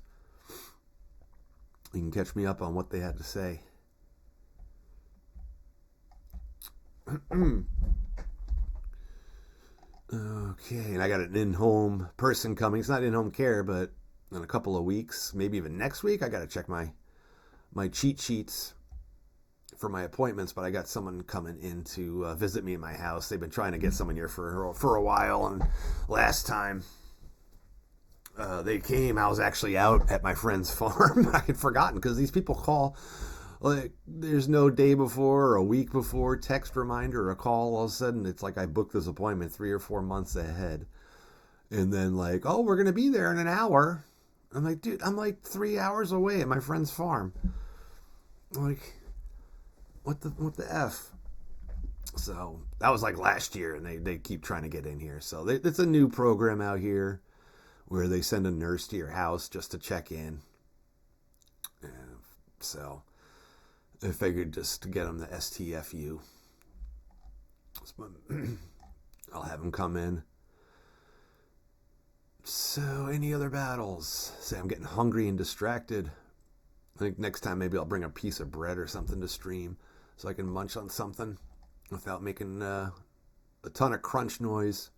You can catch me up on what they had to say. Okay, and I got an in-home person coming. It's not in-home care, but in a couple of weeks, maybe even next week, I got to check my cheat sheets for my appointments, but I got someone coming in to visit me in my house. They've been trying to get someone here for a while, and last time they came, I was actually out at my friend's farm. I had forgotten because these people call like there's no day before or a week before text reminder or a call. All of a sudden, it's like I booked this appointment 3 or 4 months ahead, and then like, oh, we're gonna be there in an hour. I'm like, dude, I'm like 3 hours away at my friend's farm. I'm like, what the F? So that was like last year, and they keep trying to get in here. So it's a new program out here where they send a nurse to your house just to check in. And so I figured just to get them the STFU. I'll have them come in. So any other battles? Say I'm getting hungry and distracted. I think next time maybe I'll bring a piece of bread or something to stream so I can munch on something without making a ton of crunch noise.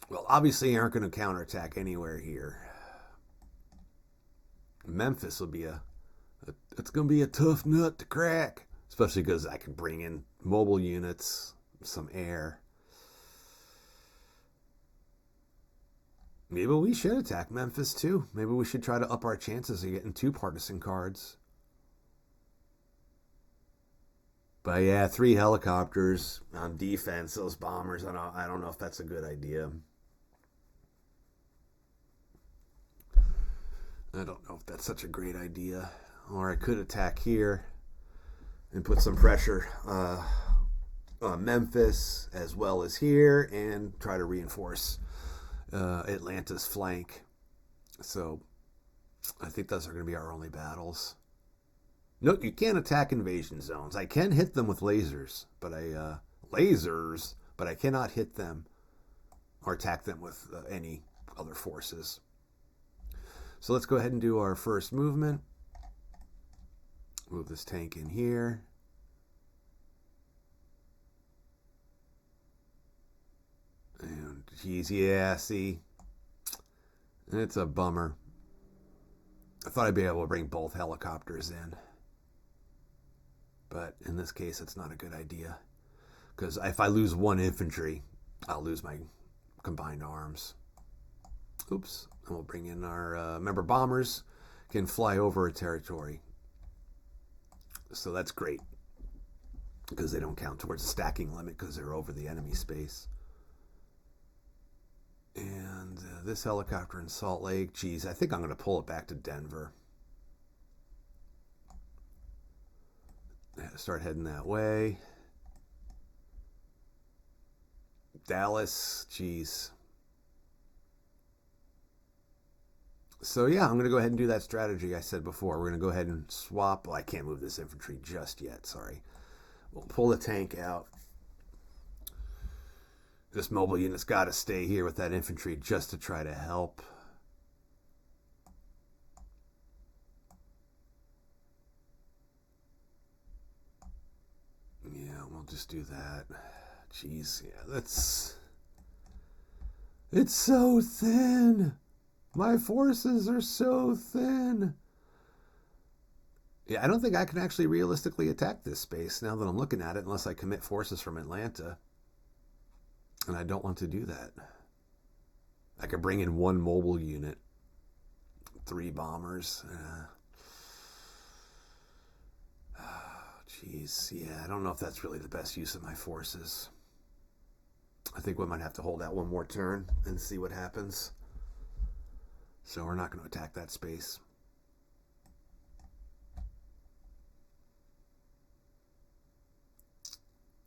Well, obviously you aren't going to counterattack anywhere here. Memphis will be it's going to be a tough nut to crack, especially because I can bring in mobile units, some air. Maybe we should attack Memphis too. Maybe we should try to up our chances of getting 2 partisan cards. But yeah, 3 helicopters on defense, those bombers, I don't know if that's a good idea. I don't know if that's such a great idea. Or I could attack here and put some pressure on Memphis as well as here and try to reinforce Atlanta's flank. So I think those are going to be our only battles. Note, you can't attack invasion zones. I can hit them with lasers, but I cannot hit them or attack them with any other forces. So let's go ahead and do our first movement. Move this tank in here. And geez, yeah, see, it's a bummer. I thought I'd be able to bring both helicopters in, but in this case, it's not a good idea because if I lose 1 infantry, I'll lose my combined arms. Oops. And we'll bring in our remember bombers can fly over a territory, so that's great because they don't count towards the stacking limit because they're over the enemy space. And this helicopter in Salt Lake, geez, I think I'm going to pull it back to Denver. Start heading that way. Dallas, geez. So yeah, I'm going to go ahead and do that strategy I said before. We're going to go ahead and swap. Well, I can't move this infantry just yet, sorry. We'll pull the tank out. This mobile unit's got to stay here with that infantry just to try to help. Yeah, we'll just do that. Jeez, yeah, it's so thin. My forces are so thin. Yeah, I don't think I can actually realistically attack this space now that I'm looking at it unless I commit forces from Atlanta. And I don't want to do that. I could bring in 1 mobile unit, 3 bombers. Jeez, yeah, I don't know if that's really the best use of my forces. I think we might have to hold out one more turn and see what happens. So we're not going to attack that space.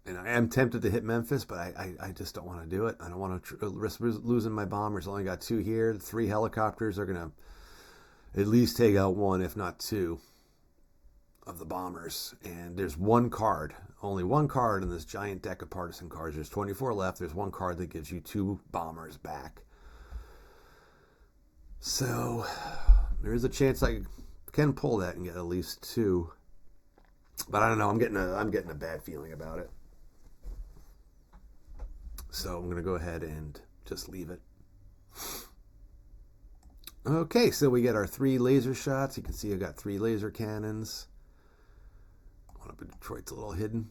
And I am tempted to hit Memphis, but I just don't want to do it. I don't want to risk losing my bombers. Only got 2 here. 3 helicopters are going to at least take out 1, if not 2, of the bombers. And there's 1 card, only 1 card in this giant deck of partisan cards. There's 24 left. There's 1 card that gives you 2 bombers back. So there is a chance I can pull that and get at least 2. But I don't know. I'm getting a bad feeling about it. So I'm going to go ahead and just leave it. Okay, so we get our 3 laser shots. You can see I got 3 laser cannons. One up in Detroit's a little hidden.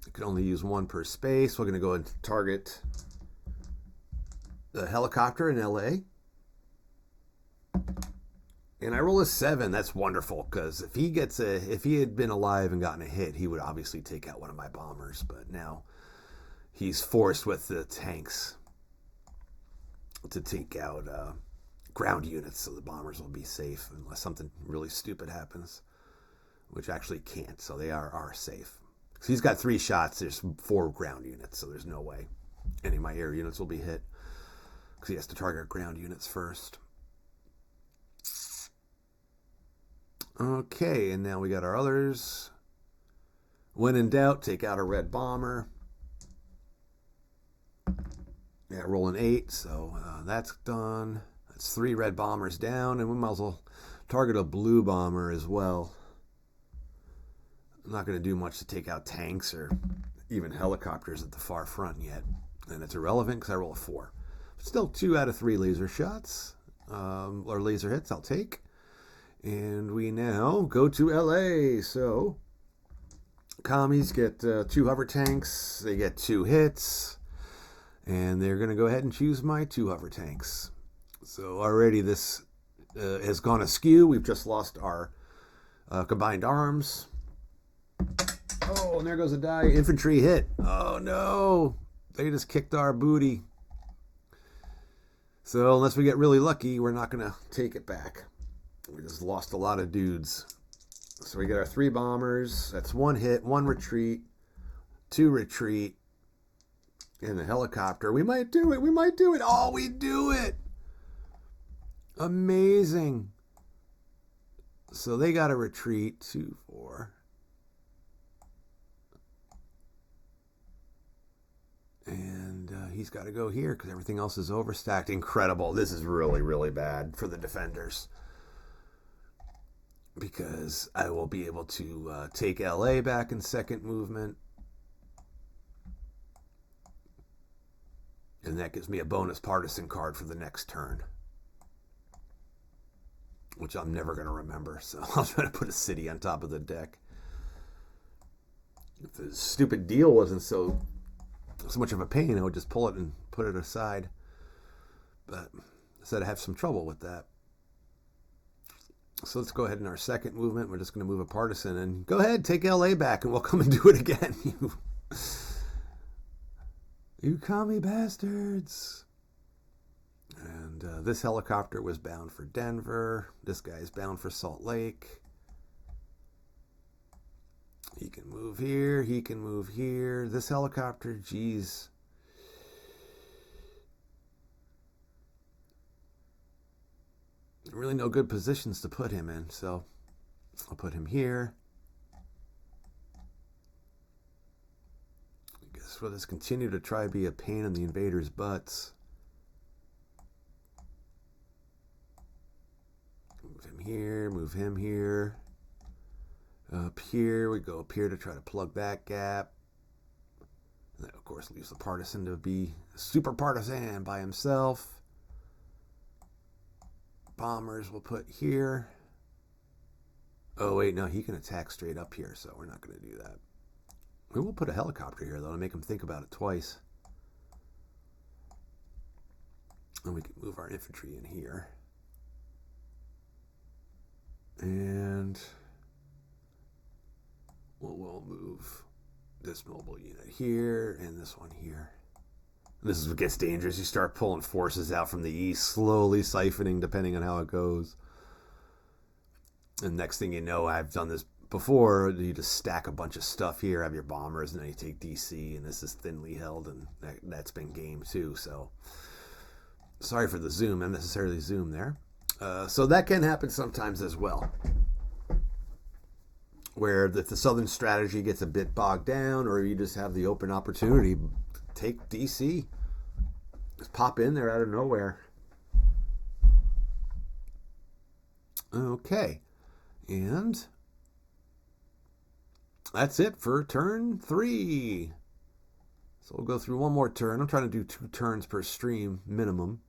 I can only use 1 per space. We're going to go and target the helicopter in LA. And I roll a 7. That's wonderful, because if he had been alive and gotten a hit, he would obviously take out one of my bombers. But now he's forced with the tanks to take out ground units, so the bombers will be safe unless something really stupid happens, which actually can't. So they are safe. So he's got 3 shots. There's 4 ground units, so there's no way any of my air units will be hit, because he has to target ground units first. Okay, and now we got our others. When in doubt, take out a red bomber. Yeah, roll an 8, so that's done. That's 3 red bombers down, and we might as well target a blue bomber as well. I'm not going to do much to take out tanks or even helicopters at the far front yet, and it's irrelevant because I roll a 4. But still, 2 out of 3 laser shots, or laser hits I'll take. And we now go to LA. So commies get 2 hover tanks. They get 2 hits. And they're going to go ahead and choose my 2 hover tanks. So already this has gone askew. We've just lost our combined arms. Oh, and there goes a die. Infantry hit. Oh, no. They just kicked our booty. So unless we get really lucky, we're not going to take it back. We just lost a lot of dudes. So we got our 3 bombers. That's 1 hit, 1 retreat, 2 retreat, and the helicopter. We might do it. We might do it. Oh, we do it. Amazing. So they got a retreat. 2, 4. And he's got to go here because everything else is overstacked. Incredible. This is really, really bad for the defenders, because I will be able to take LA back in second movement. And that gives me a bonus partisan card for the next turn, which I'm never going to remember. So I'll try to put a city on top of the deck. If the stupid deal wasn't so much of a pain, I would just pull it and put it aside. But I said I have some trouble with that. So let's go ahead in our second movement. We're just going to move a partisan and go ahead, take LA back, and we'll come and do it again. You commie bastards. And this helicopter was bound for Denver. This guy's bound for Salt Lake. He can move here. He can move here. This helicopter, geez. Really no good positions to put him in, so I'll put him here. I guess we'll just continue to try to be a pain in the invaders' butts. Move him here, move him here. Up here, we go up here to try to plug that gap. And that, of course, leaves the partisan to be a super partisan by himself. Bombers we'll put here. Oh, wait, no, he can attack straight up here, so we're not going to do that. We will put a helicopter here, though, to make him think about it twice. And we can move our infantry in here. And we'll this mobile unit here and this one here. This is what gets dangerous. You start pulling forces out from the east, slowly siphoning depending on how it goes. And next thing you know, I've done this before, you just stack a bunch of stuff here, have your bombers, and then you take DC, and this is thinly held, and that's been game too. So sorry for the zoom, unnecessarily zoom there. So that can happen sometimes as well, where if the southern strategy gets a bit bogged down, or you just have the open opportunity, take DC. Just pop in there out of nowhere. Okay. And that's it for turn 3. So we'll go through one more turn. I'm trying to do 2 turns per stream minimum.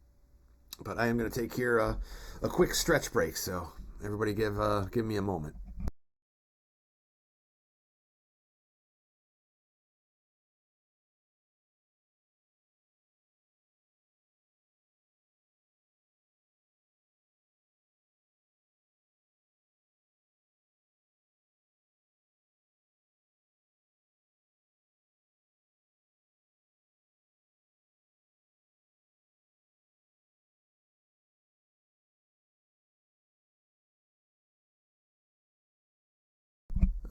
But I am going to take here a quick stretch break. So everybody give me a moment.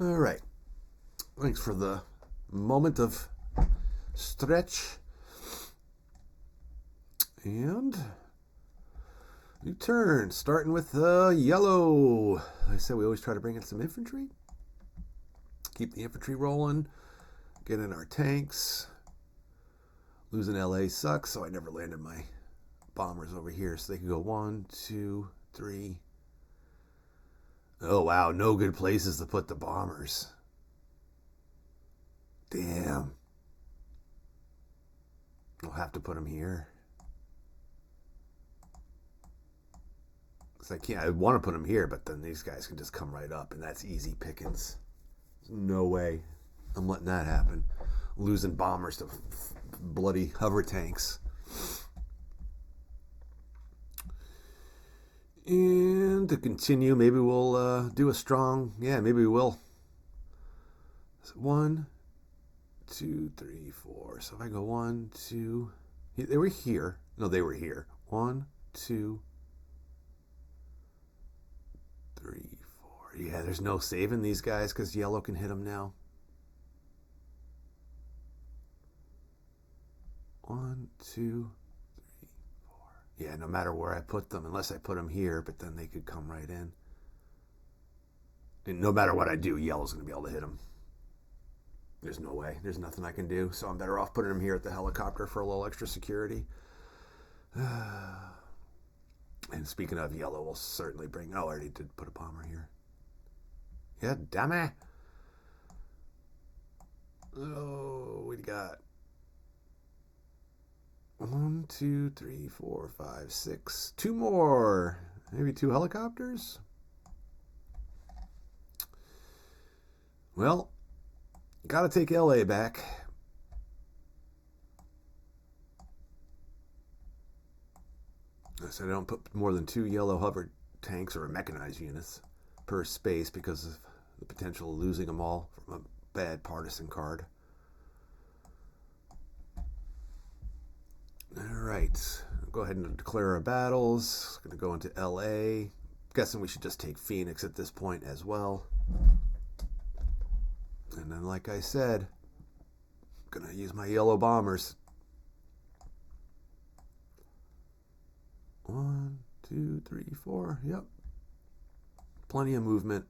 All right. Thanks for the moment of stretch. And new turn, starting with yellow. Like I said, we always try to bring in some infantry. Keep the infantry rolling. Get in our tanks. Losing LA sucks, so I never landed my bombers over here. So they can go 1, 2, 3. Oh, wow. No good places to put the bombers. Damn. I'll have to put them here. I want to put them here, but then these guys can just come right up, and that's easy pickings. There's no way I'm letting that happen. Losing bombers to bloody hover tanks. And to continue, maybe we'll do a strong... Yeah, maybe we will. 1, 2, 3, 4. So if I go 1, 2... They were here. No, they were here. 1, 2, 3, 4. Yeah, there's no saving these guys because yellow can hit them now. 1, 2, 3, 4. Yeah, no matter where I put them, unless I put them here, but then they could come right in. And no matter what I do, yellow's going to be able to hit them. There's no way. There's nothing I can do. So I'm better off putting them here at the helicopter for a little extra security. And speaking of yellow, we'll certainly bring... Oh, I already did put a bomber here. Yeah, damn it. Oh, we got 1, 2, 3, 4, 5, 6. 2 more. Maybe 2 helicopters? Well, gotta take LA back. So I don't put more than 2 yellow hover tanks or mechanized units per space because of the potential of losing them all from a bad partisan card. Alright, go ahead and declare our battles. Gonna go into LA. Guessing we should just take Phoenix at this point as well. And then, like I said, I'm gonna use my yellow bombers. 1, 2, 3, 4. Yep. Plenty of movement.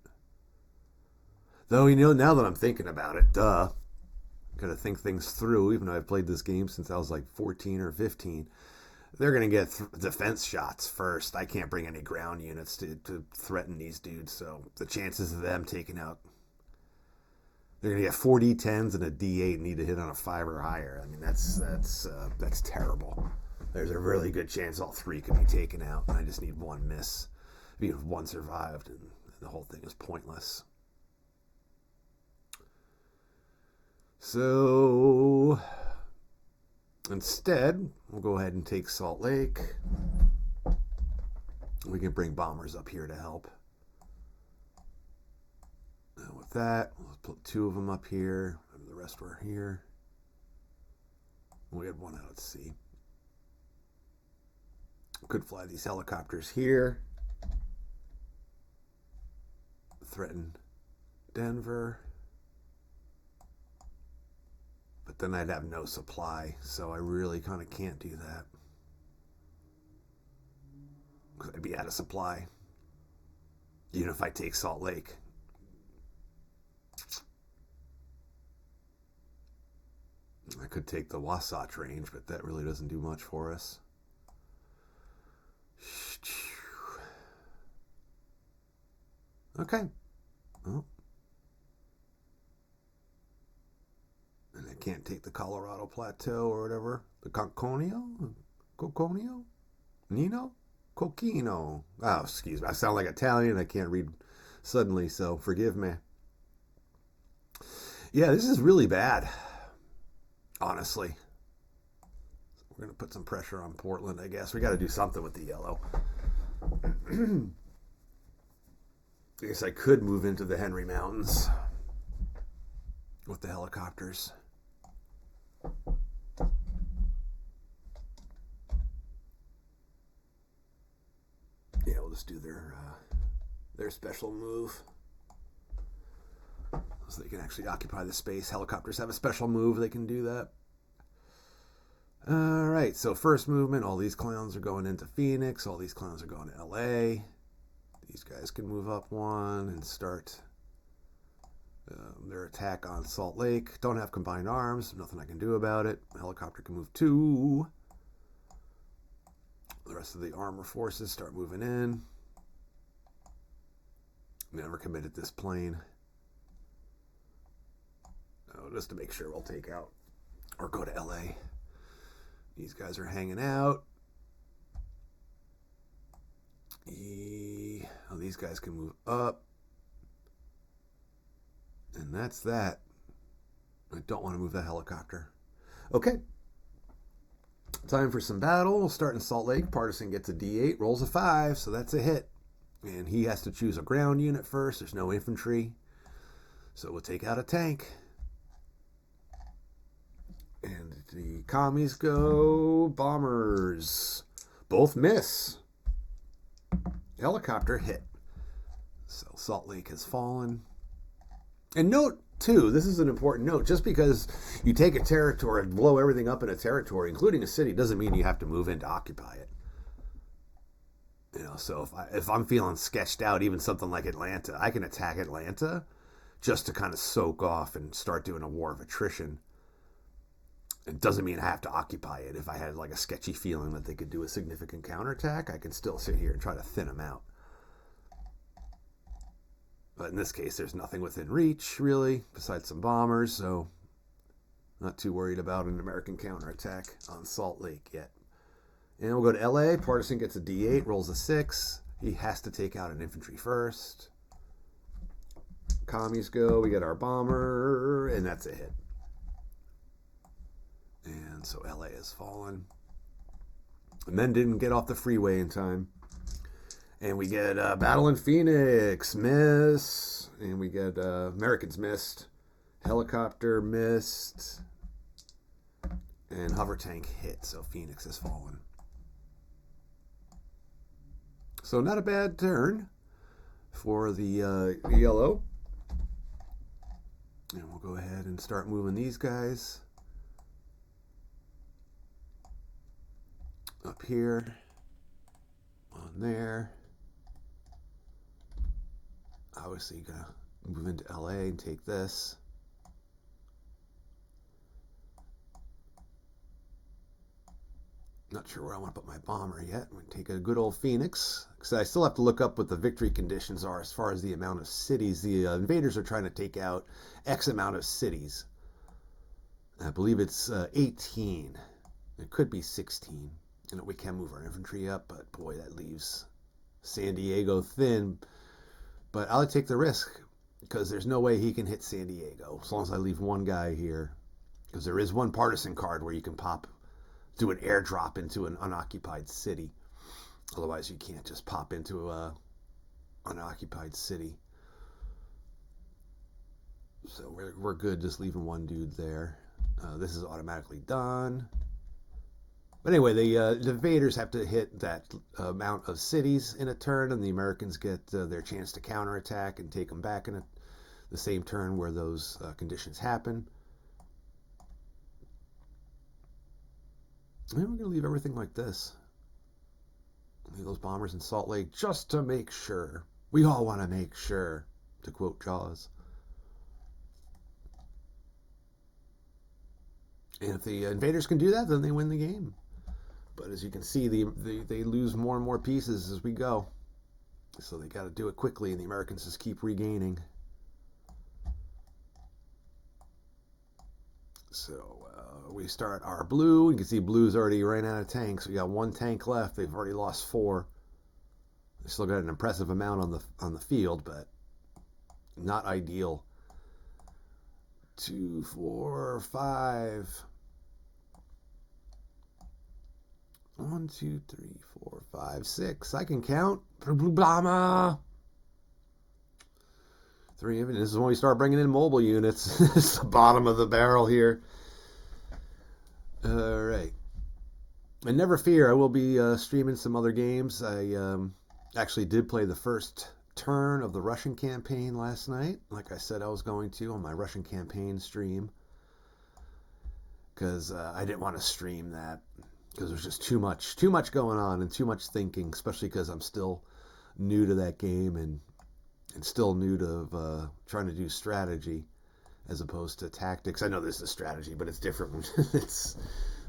Though, you know, now that I'm thinking about it, gotta think things through, even though I've played this game since I was like 14 or 15. They're gonna get defense shots first. I can't bring any ground units to threaten these dudes, so the chances of them taking out... They're gonna get 4 D10s and a D8 and need to hit on a 5 or higher. I mean, that's terrible. There's a really good chance all 3 could be taken out, and I just need 1 miss. If 1 survived, and the whole thing is pointless. So instead, we'll go ahead and take Salt Lake. We can bring bombers up here to help. And with that, we'll put 2 of them up here. The rest were here. We had one out at sea. Could fly these helicopters here. Threaten Denver. But then I'd have no supply, so I really kind of can't do that. Because I'd be out of supply. Even if I take Salt Lake. I could take the Wasatch Range, but that really doesn't do much for us. Okay. Well. And I can't take the Colorado Plateau or whatever. The Coconio? Nino? Coquino. Oh, excuse me. I sound like Italian. I can't read suddenly, so forgive me. Yeah, this is really bad. Honestly. We're going to put some pressure on Portland, I guess. We got to do something with the yellow. I guess I could move into the Henry Mountains with the helicopters. Yeah, we'll just do their special move. So they can actually occupy the space. Helicopters have a special move. They can do that. All right, so first movement, all these clowns are going into Phoenix. All these clowns are going to LA. These guys can move up one and start their attack on Salt Lake. Don't have combined arms. Nothing I can do about it. The helicopter can move two. The rest of the armor forces start moving in. Never committed this plane. Oh, just to make sure we'll take out or go to LA. These guys are hanging out. Oh, these guys can move up. And that's that. I don't want to move that helicopter. Okay. Time for some battle. We'll start in Salt Lake. Partisan gets a D8, rolls a 5, so that's a hit. And he has to choose a ground unit first. There's no infantry. So we'll take out a tank. And the commies go bombers. Both miss. Helicopter hit. So Salt Lake has fallen. And note, too, this is an important note. Just because you take a territory and blow everything up in a territory, including a city, doesn't mean you have to move in to occupy it. You know, so if I'm feeling sketched out, even something like Atlanta, I can attack Atlanta just to kind of soak off and start doing a war of attrition. It doesn't mean I have to occupy it. If I had like a sketchy feeling that they could do a significant counterattack, I can still sit here and try to thin them out. But in this case, there's nothing within reach, really, besides some bombers, so not too worried about an American counterattack on Salt Lake yet. And we'll go to LA. Partisan gets a D8, rolls a 6. He has to take out an infantry first. Commies go. We get our bomber, and that's a hit. And so LA has fallen. And then didn't get off the freeway in time. And we get Battle in Phoenix, miss. And we get Americans missed. Helicopter missed. And hover tank hit, so Phoenix has fallen. So not a bad turn for the yellow. And we'll go ahead and start moving these guys up here, on there. Obviously, gonna move into LA and take this. Not sure where I want to put my bomber yet. I'm going to take a good old Phoenix, because I still have to look up what the victory conditions are as far as the amount of cities. The invaders are trying to take out X amount of cities. I believe it's 18. It could be 16. You know, we can move our infantry up, but boy, that leaves San Diego thin. But I'll take the risk, because there's no way he can hit San Diego, as long as I leave one guy here. Because there is one partisan card where you can do an airdrop into an unoccupied city. Otherwise, you can't just pop into an unoccupied city. So we're good just leaving one dude there. This is automatically done. But anyway, the invaders have to hit that amount of cities in a turn, and the Americans get their chance to counterattack and take them back in the same turn where those conditions happen. And we're going to leave everything like this. Leave those bombers in Salt Lake just to make sure. We all want to make sure, to quote Jaws. And if the invaders can do that, then they win the game. But as you can see, they lose more and more pieces as we go. So they got to do it quickly, and the Americans just keep regaining. So we start our blue. You can see blue's already ran out of tanks. We got one tank left. They've already lost 4. They still got an impressive amount on the field, but not ideal. 2, 4, 5. 1, 2, 3, 4, 5, 6. I can count. Blama. 3 of it. This is when we start bringing in mobile units. It's the bottom of the barrel here. All right. And never fear, I will be streaming some other games. I actually did play the first turn of the Russian campaign last night, like I said I was going to on my Russian campaign stream, because I didn't want to stream that because there's just too much going on and too much thinking, especially because I'm still new to that game and still new to trying to do strategy as opposed to tactics. I know this is strategy, but it's different. It's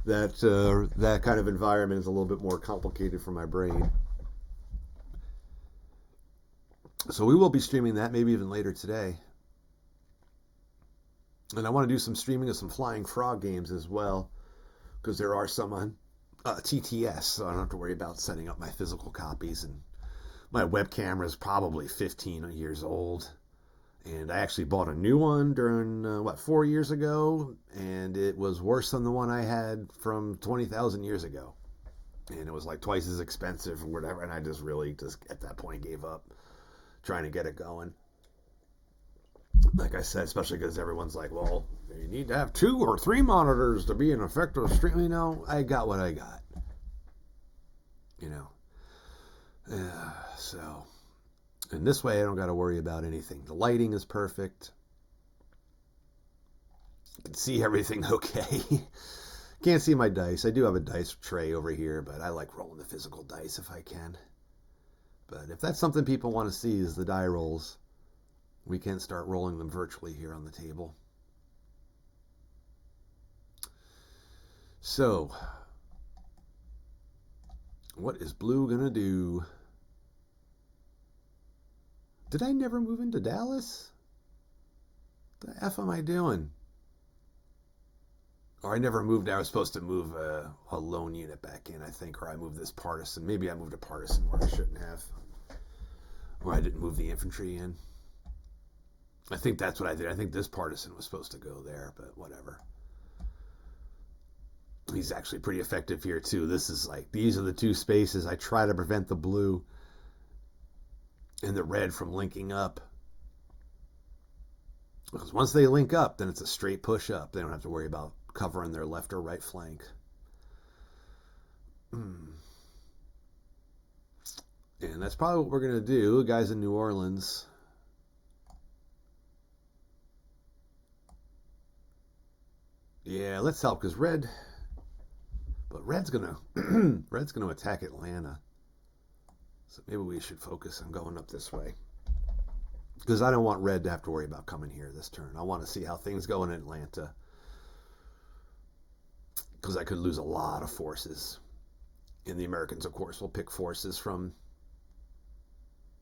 that kind of environment is a little bit more complicated for my brain. So we will be streaming that maybe even later today. And I want to do some streaming of some Flying Frog games as well, because there are some on TTS, so I don't have to worry about setting up my physical copies. And my web camera is probably 15 years old. And I actually bought a new one during, 4 years ago, and it was worse than the one I had from 20,000 years ago. And it was like twice as expensive or whatever, and I just at that point gave up trying to get it going. Like I said, especially because everyone's like, well, you need to have 2 or 3 monitors to be an effective stream. You know, I got what I got. You know. So, and this way I don't got to worry about anything. The lighting is perfect. You can see everything okay. Can't see my dice. I do have a dice tray over here, but I like rolling the physical dice if I can. But if that's something people want to see is the die rolls, we can start rolling them virtually here on the table. So, what is blue going to do? Did I never move into Dallas? What the F am I doing? Or I never moved. I was supposed to move a lone unit back in, I think, or I moved this partisan. Maybe I moved a partisan where I shouldn't have. Or I didn't move the infantry in. I think that's what I did. I think this partisan was supposed to go there, but whatever. He's actually pretty effective here, too. This is like, these are the 2 spaces. I try to prevent the blue and the red from linking up. Because once they link up, then it's a straight push up. They don't have to worry about covering their left or right flank. And that's probably what we're going to do. Guys in New Orleans. Yeah, let's help, because Red's going to attack Atlanta. So maybe we should focus on going up this way. Because I don't want Red to have to worry about coming here this turn. I want to see how things go in Atlanta. Because I could lose a lot of forces. And the Americans, of course, will pick forces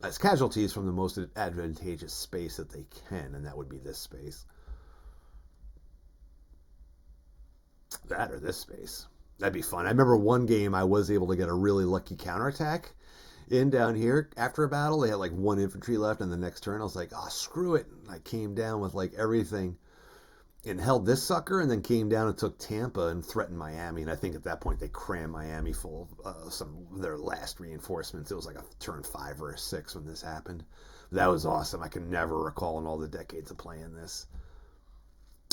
as casualties from the most advantageous space that they can, and that would be this space. That or this space. That'd be fun. I remember one game I was able to get a really lucky counterattack in down here. After a battle, they had like 1 infantry left, and the next turn I was like, oh, screw it. And I came down with like everything and held this sucker, and then came down and took Tampa and threatened Miami. And I think at that point they crammed Miami full of some of their last reinforcements. It was like a turn 5 or a 6 when this happened. That was awesome. I can never recall in all the decades of playing this.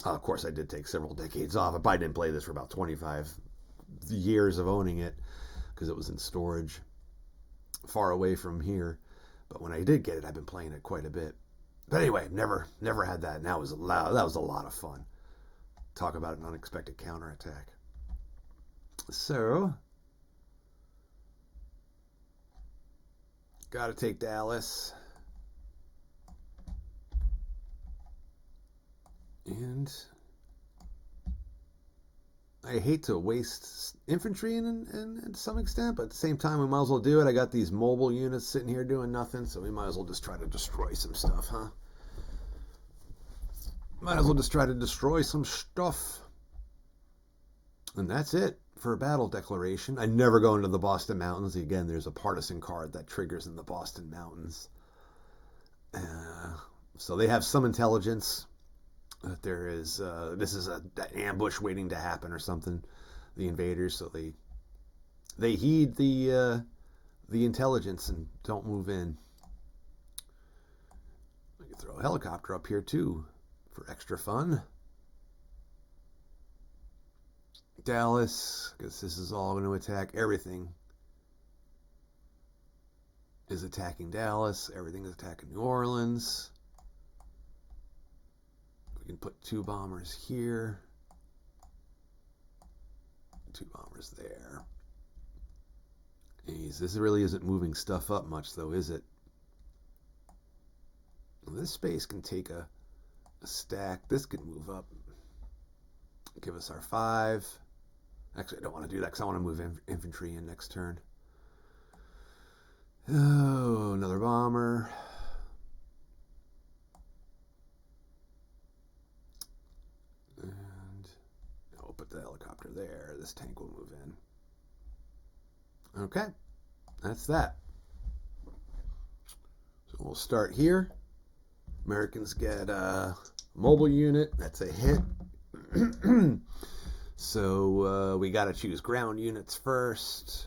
Of course, I did take several decades off. I probably didn't play this for about 25 years of owning it because it was in storage far away from here. But when I did get it, I've been playing it quite a bit. But anyway, never had that, and that was a lot of fun. Talk about an unexpected counterattack. So, got to take Dallas. And I hate to waste infantry in some extent, but at the same time, we might as well do it. I got these mobile units sitting here doing nothing, so we might as well just try to destroy some stuff, huh? Might as well just try to destroy some stuff. And that's it for a battle declaration. I never go into the Boston Mountains. Again, there's a partisan card that triggers in the Boston Mountains. So they have some intelligence that there is this is an ambush waiting to happen or something, the invaders, so they heed the intelligence and don't move in. I can throw a helicopter up here too for extra fun. Dallas, because this is all going to attack. Everything is attacking Dallas. Everything is attacking New Orleans. We can put 2 bombers here. 2 bombers there. Jeez, this really isn't moving stuff up much, though, is it? Well, this space can take a stack. This can move up. Give us our 5. Actually, I don't want to do that because I want to move infantry in next turn. Oh, another bomber. And we'll put the helicopter there. This tank will move in. Okay, that's that. So we'll start here. Americans get a mobile unit. That's a hit. So we got to choose ground units first.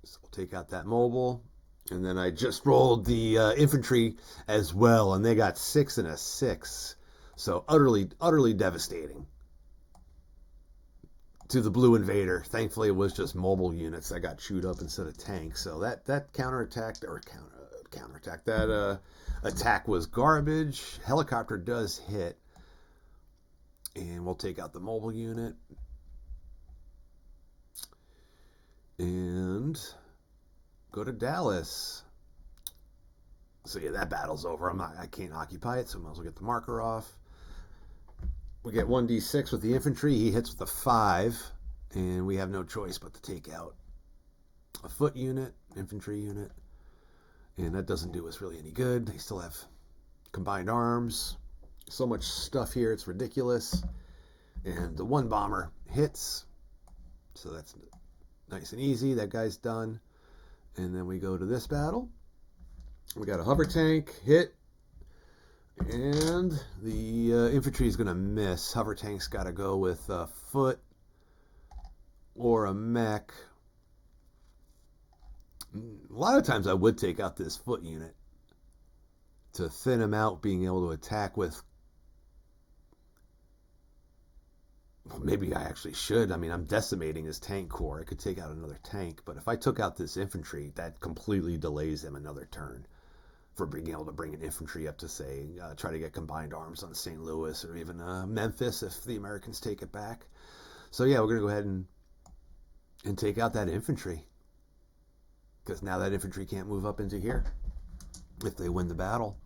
So we'll take out that mobile. And then I just rolled the infantry as well, and they got 6 and a 6. So utterly devastating to the blue invader. Thankfully, it was just mobile units that got chewed up instead of tanks. So that attack was garbage. Helicopter does hit. And we'll take out the mobile unit. And go to Dallas. So yeah, that battle's over. I can't occupy it, so I might as well get the marker off. We get 1d6 with the infantry. He hits with a 5. And we have no choice but to take out a foot unit, infantry unit. And that doesn't do us really any good. They still have combined arms. So much stuff here, it's ridiculous. And the 1 bomber hits. So that's nice and easy. That guy's done. And then we go to this battle. We got a hover tank hit. And the infantry is going to miss. Hover tank's got to go with a foot or a mech. A lot of times I would take out this foot unit to thin him out, being able to attack with. Well, maybe I actually should. I mean, I'm decimating his tank core. I could take out another tank, but if I took out this infantry, that completely delays him another turn for being able to bring an infantry up to, say, try to get combined arms on St. Louis or even Memphis if the Americans take it back. So yeah, we're going to go ahead and take out that infantry, because now that infantry can't move up into here if they win the battle.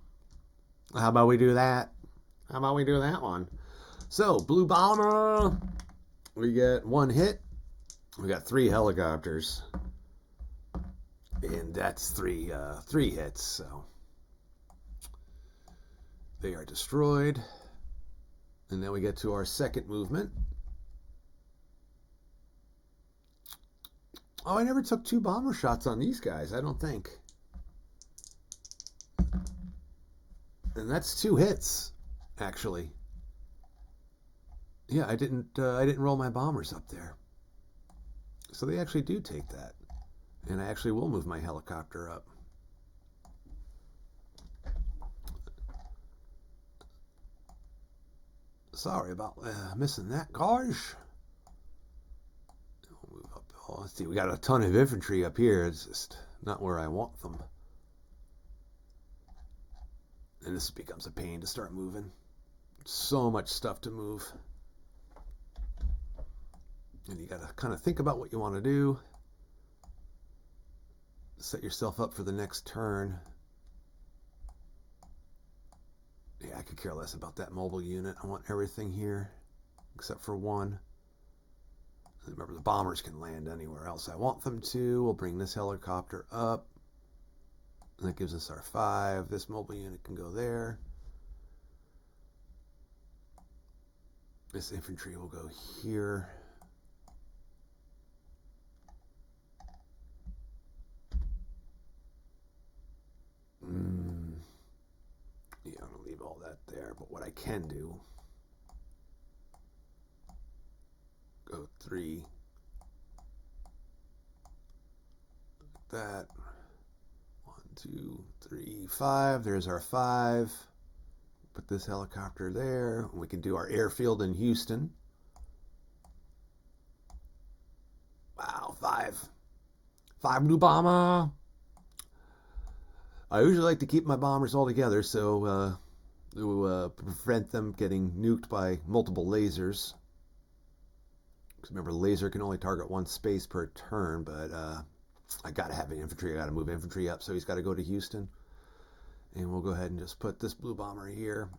How about we do that? How about we do that one? So, blue bomber, we get 1 hit. We got 3 helicopters. And that's 3 hits, so they are destroyed. And then we get to our second movement. Oh, I never took 2 bomber shots on these guys, I don't think. And that's 2 hits, actually. Yeah, I didn't roll my bombers up there. So they actually do take that. And I actually will move my helicopter up. Sorry about missing that, guys. We'll move up. Oh, let's see. We got a ton of infantry up here. It's just not where I want them. And this becomes a pain to start moving. So much stuff to move. And you got to kind of think about what you want to do. Set yourself up for the next turn. Yeah, I could care less about that mobile unit. I want everything here except for one. Remember, the bombers can land anywhere else I want them to. We'll bring this helicopter up. And that gives us our 5. This mobile unit can go there. This infantry will go here. Yeah, I'm going to leave all that there. But what I can do, go 3. Like that. 1, 2, 3, 5. There's our 5. Put this helicopter there. We can do our airfield in Houston. Wow, 5. 5 blue bomber. I usually like to keep my bombers all together so to prevent them getting nuked by multiple lasers. Because remember, laser can only target one space per turn, but I got to have an infantry. I got to move infantry up, so he's got to go to Houston. And we'll go ahead and just put this blue bomber here.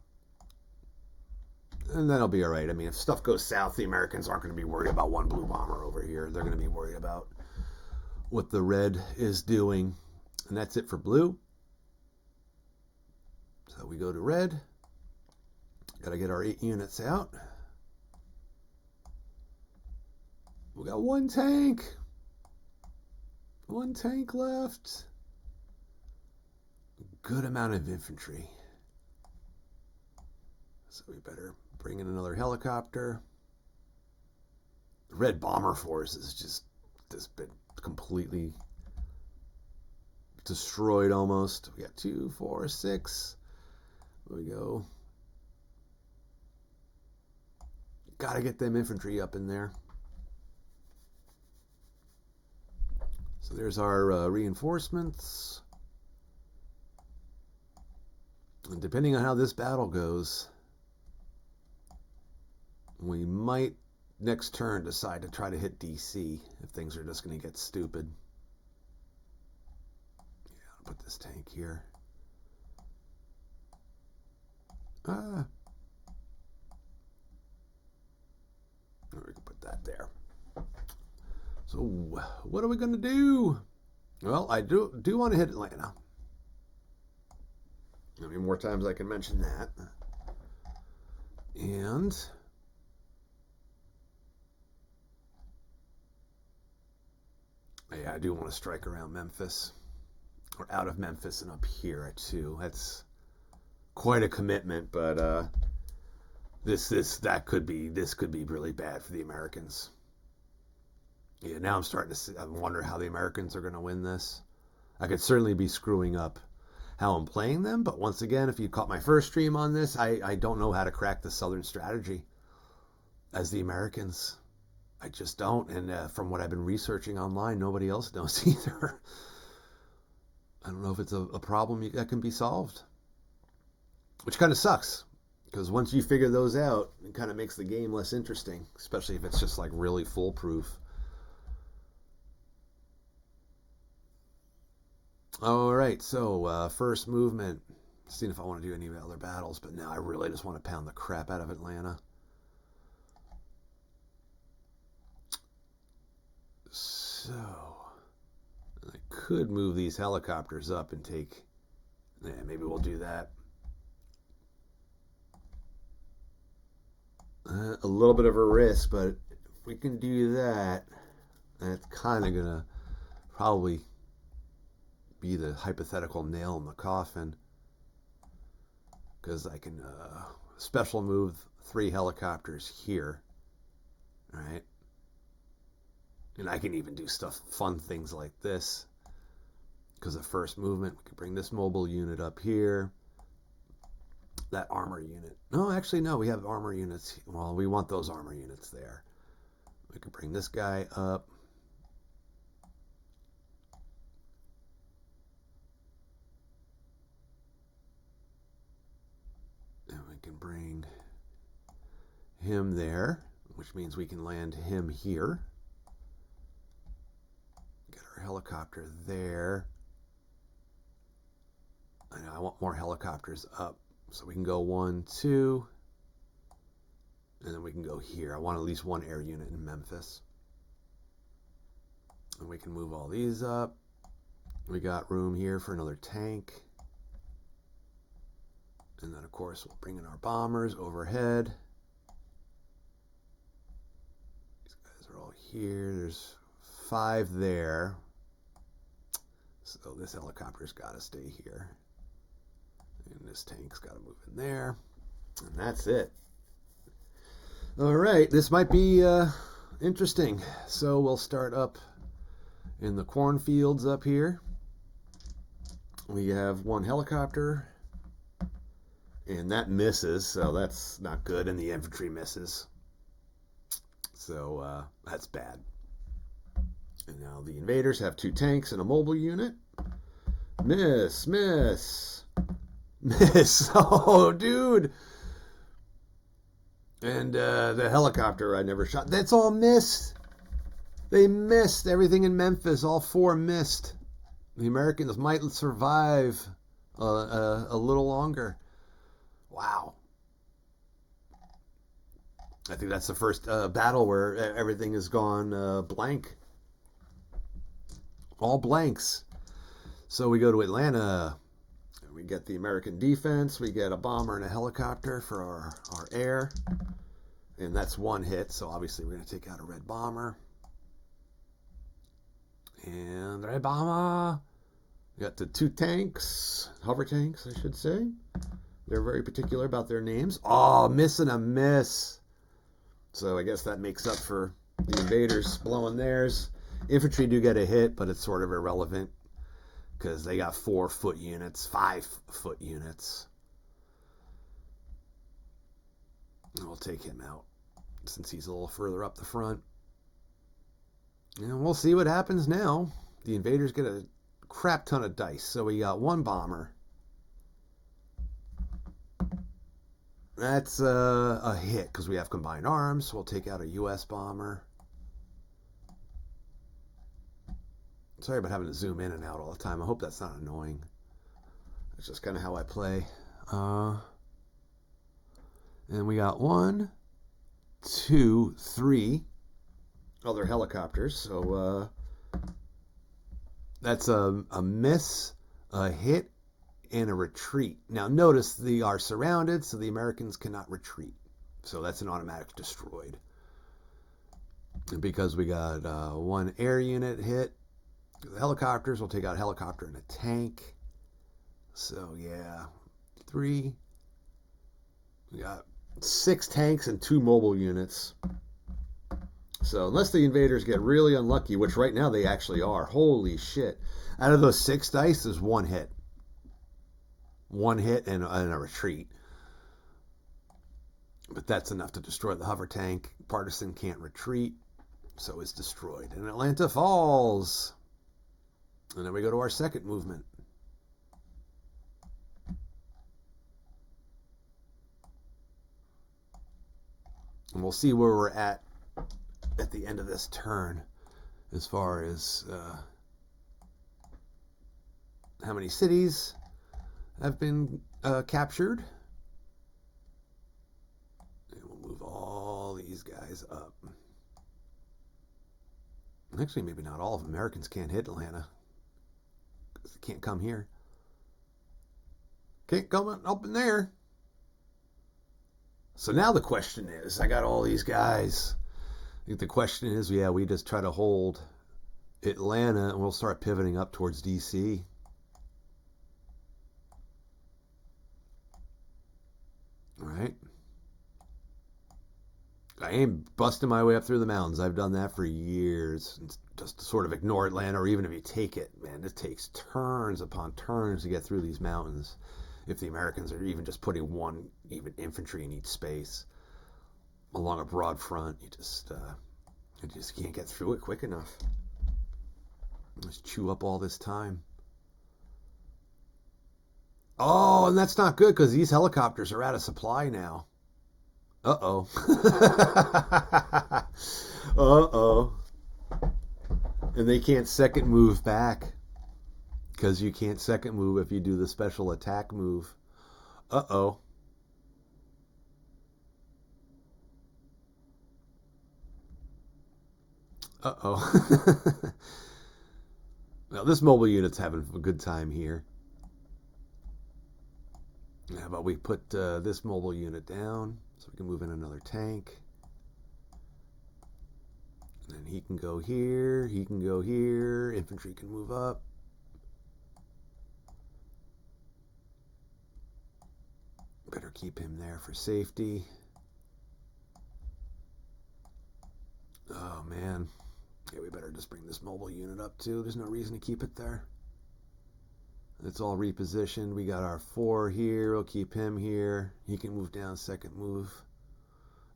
And that'll be all right. I mean, if stuff goes south, the Americans aren't going to be worried about one blue bomber over here. They're going to be worried about what the red is doing. And that's it for blue. So we go to red. Got to get our 8 units out. We got 1 tank. 1 tank left. Good amount of infantry. So we better bring in another helicopter. The red bomber force is just been completely destroyed almost. We got 2, 4, 6. There we go. Got to get them infantry up in there. So there's our reinforcements. And depending on how this battle goes, we might next turn decide to try to hit DC if things are just going to get stupid. Yeah, I'll put this tank here. We can put that there. So what are we going to do? Well, I do want to hit Atlanta. How many more times I can mention that? And yeah, I do want to strike around Memphis, or out of Memphis and up here too. That's quite a commitment, but this could be really bad for the Americans. Yeah, now I'm starting to I wonder how the Americans are going to win this. I could certainly be screwing up how I'm playing them, but once again, if you caught my first stream on this, I don't know how to crack the Southern strategy as the Americans. I just don't, and from what I've been researching online, nobody else knows either. I don't know if it's a problem that can be solved, which kind of sucks, because once you figure those out, it kind of makes the game less interesting, especially if it's just like really foolproof. All right, so first movement. Seeing if I want to do any other battles, but now I really just want to pound the crap out of Atlanta. So I could move these helicopters up and take. Yeah, maybe we'll do that. A little bit of a risk, but if we can do that, that's kind of gonna probably be the hypothetical nail in the coffin, because I can special move 3 helicopters here, right? And I can even do fun things like this, because of first movement. We can bring this mobile unit up here. that armor unit. No, actually, no, we have armor units. Well, we want those armor units there. We can bring this guy up. And we can bring him there, which means we can land him here. Get our helicopter there. I know I want more helicopters up. So we can go 1, 2, and then we can go here. I want at least one air unit in Memphis. And we can move all these up. We got room here for another tank. And then, of course, we'll bring in our bombers overhead. These guys are all here. There's 5 there. So this helicopter's got to stay here. And this tank's got to move in there. And that's it. All right, this might be interesting. So we'll start up in the cornfields up here. We have one helicopter. And that misses, so that's not good. And the infantry misses. So that's bad. And now the invaders have 2 tanks and a mobile unit. Miss, miss. Miss. Oh, dude. And the helicopter I never shot. That's all missed. They missed everything in Memphis. All 4 missed. The Americans might survive a little longer. Wow. I think that's the first battle where everything has gone blank. All blanks. So we go to Atlanta. We get the American defense. We get a bomber and a helicopter for our air. And that's 1 hit. So obviously we're going to take out a red bomber. And red bomber. We got the 2 tanks. Hover tanks, I should say. They're very particular about their names. Oh, miss and a miss. So I guess that makes up for the invaders blowing theirs. Infantry do get a hit, but it's sort of irrelevant. Because they got 4-foot units, 5-foot units. And we'll take him out since he's a little further up the front. And we'll see what happens now. The invaders get a crap ton of dice. So we got 1 bomber. That's a hit because we have combined arms. So we'll take out a U.S. bomber. Sorry about having to zoom in and out all the time. I hope that's not annoying. That's just kind of how I play. And we got 1, 2, 3 other helicopters. So that's a miss, a hit, and a retreat. Now notice they are surrounded, so the Americans cannot retreat. So that's an automatic destroyed. And because we got 1 air unit hit, the helicopters, we'll take out a helicopter and a tank. So yeah, 3. We got 6 tanks and 2 mobile units. So unless the invaders get really unlucky, which right now they actually are, holy shit. Out of those 6 dice, there's 1 hit. 1 hit and a retreat. But that's enough to destroy the hover tank. Partisan can't retreat, so it's destroyed. And Atlanta falls. And then we go to our second movement. And we'll see where we're at the end of this turn as far as how many cities have been captured. And we'll move all these guys up. Actually, maybe not all of them. Americans can't hit Atlanta. They can't come here. Can't come up in there. So now the question is, I got all these guys. I think the question is, yeah, we just try to hold Atlanta and we'll start pivoting up towards DC. All right. I ain't busting my way up through the mountains. I've done that for years. Just to sort of ignore Atlanta, or even if you take it, man, it takes turns upon turns to get through these mountains. if the Americans are even just putting one even infantry in each space along a broad front. You just can't get through it quick enough. Just chew up all this time. Oh, and that's not good because these helicopters are out of supply now. Uh-oh. Uh-oh. And they can't second move back because you can't second move if you do the special attack move. Uh-oh. Uh-oh. Now, this mobile unit's having a good time here. How about we put this mobile unit down so we can move in another tank. And then he can go here. He can go here. Infantry can move up. Better keep him there for safety. Oh, man. Yeah, we better just bring this mobile unit up, too. There's no reason to keep it there. It's all repositioned. We got our 4 here. We'll keep him here. He can move down second move.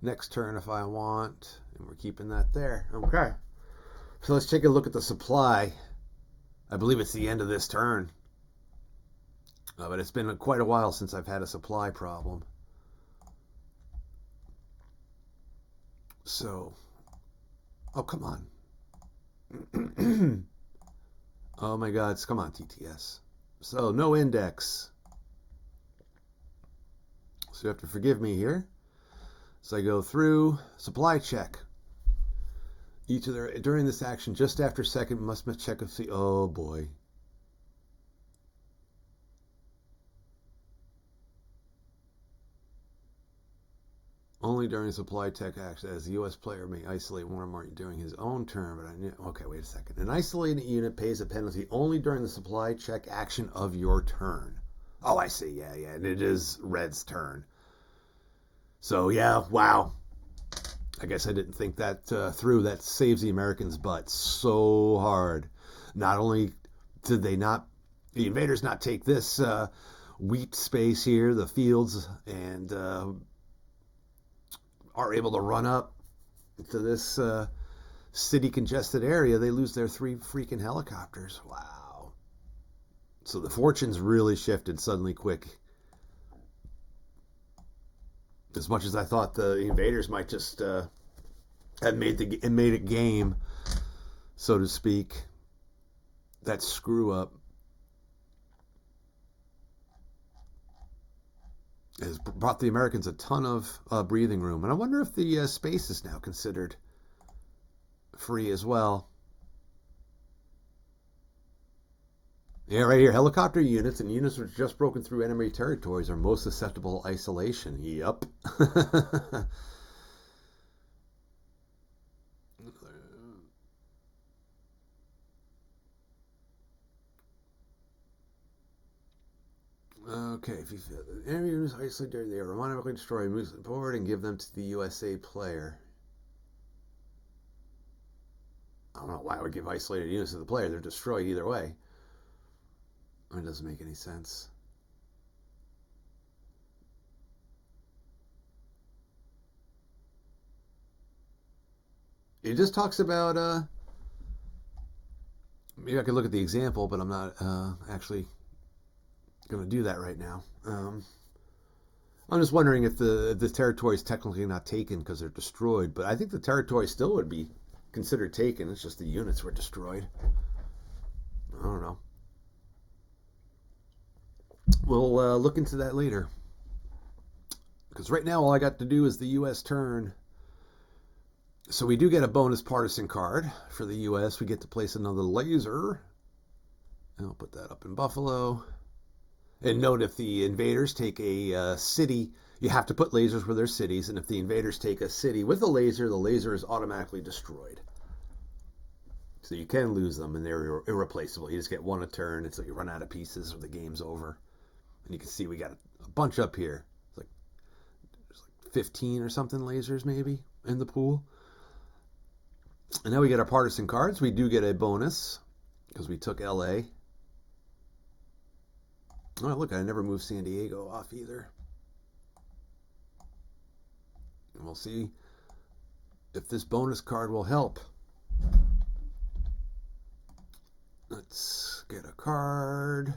Next turn if I want. And we're keeping that there. Okay. So let's take a look at the supply. I believe it's the end of this turn. But it's been quite a while since I've had a supply problem. So, oh, come on. Oh my God, come on, TTS. So, no index. So you have to forgive me here. So I go through supply check. Each of their during this action, just after second, must check and see. Oh boy. Only during supply tech action, as the U.S. player may isolate one or more during his own turn. But I knew. Okay, wait a second. An isolated unit pays a penalty only during the supply check action of your turn. Oh, I see. Yeah, and it is Red's turn. So yeah, wow. I guess I didn't think that through. That saves the Americans' butt so hard. Not only did the invaders not take this wheat space here, the fields, and are able to run up to this city congested area, they lose their 3 freaking helicopters. Wow. So the fortunes really shifted suddenly quick. As much as I thought the invaders might just have made it game, so to speak, that screw up has brought the Americans a ton of breathing room. And I wonder if the space is now considered free as well. Yeah, right here. Helicopter units and units which just broken through enemy territories are most susceptible to isolation. Yup. Okay, if you feel the enemy units isolated, they are automatically destroy, move forward, and give them to the USA player. I don't know why I would give isolated units to the player. They're destroyed either way. It doesn't make any sense. It just talks about, maybe I could look at the example, but I'm not actually going to do that right now. I'm just wondering if the territory is technically not taken because they're destroyed, but I think the territory still would be considered taken. It's just the units were destroyed. I don't know. We'll look into that later. Because right now all I got to do is the U.S. turn. So we do get a bonus partisan card for the U.S. We get to place another laser. And I'll put that up in Buffalo. And note, if the invaders take a city, you have to put lasers where there's cities. And if the invaders take a city with a laser is automatically destroyed. So you can lose them, and they're irreplaceable. You just get one a turn until you run out of pieces or the game's over. And you can see we got a bunch up here. There's like 15 or something lasers maybe in the pool. And now we get our partisan cards. We do get a bonus because we took LA. Oh, look, I never moved San Diego off either. And we'll see if this bonus card will help. Let's get a card.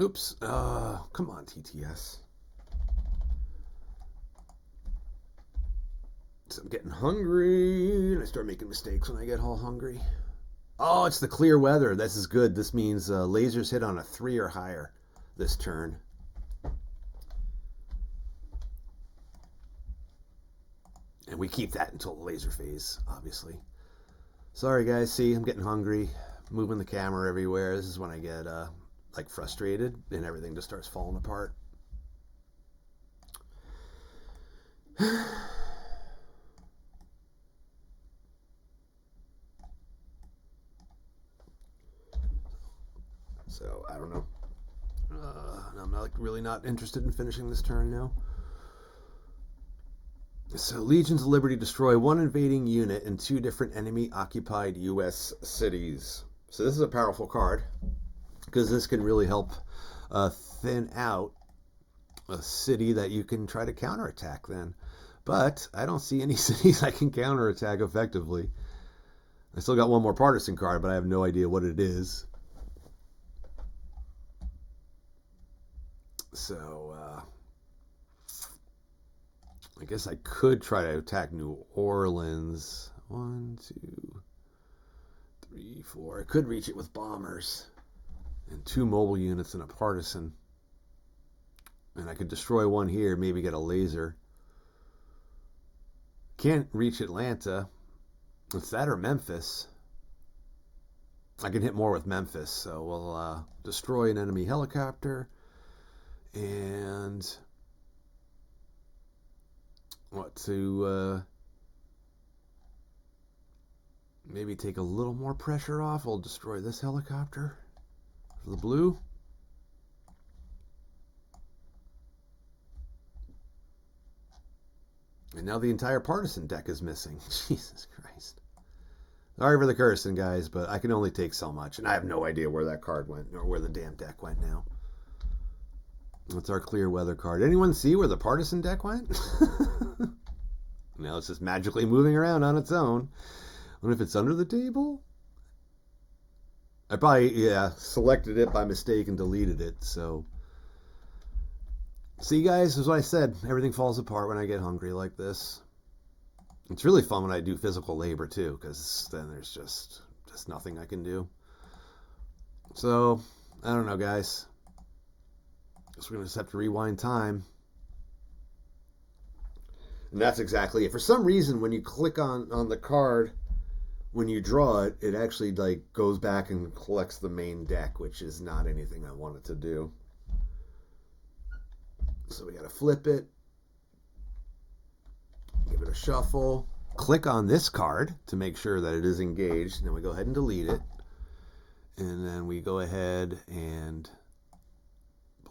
Oops. Come on, TTS. So I'm getting hungry, and I start making mistakes when I get all hungry. Oh, it's the clear weather. This is good. This means lasers hit on a 3 or higher this turn. And we keep that until the laser phase, obviously. Sorry, guys. See, I'm getting hungry. Moving the camera everywhere. This is when I get like frustrated, and everything just starts falling apart. So I don't know. I'm not really not interested in finishing this turn now. So Legions of Liberty destroy one invading unit in 2 different enemy-occupied U.S. cities. So this is a powerful card because this can really help thin out a city that you can try to counterattack then. But I don't see any cities I can counterattack effectively. I still got one more partisan card, but I have no idea what it is. So, I guess I could try to attack New Orleans. 1, 2, 3, 4. I could reach it with bombers and 2 mobile units and a partisan. And I could destroy one here, maybe get a laser. Can't reach Atlanta. It's that or Memphis. I can hit more with Memphis, so we'll destroy an enemy helicopter. And what to maybe take a little more pressure off. We'll destroy this helicopter for the blue. And now the entire partisan deck is missing. Jesus Christ. Sorry for the cursing, guys, but I can only take so much. And I have no idea where that card went, or where the damn deck went now. What's our clear weather card? Anyone see where the partisan deck went? Now it's just magically moving around on its own. I wonder if it's under the table? I probably, selected it by mistake and deleted it, so. See, guys, as I said, everything falls apart when I get hungry like this. It's really fun when I do physical labor, too, because then there's just nothing I can do. So, I don't know, guys. Guess we're going to just have to rewind time. And that's exactly it. For some reason, when you click on the card, when you draw it, it actually like goes back and collects the main deck, which is not anything I want it to do. So we got to flip it, give it a shuffle, click on this card to make sure that it is engaged, and then we go ahead and delete it. And then we go ahead and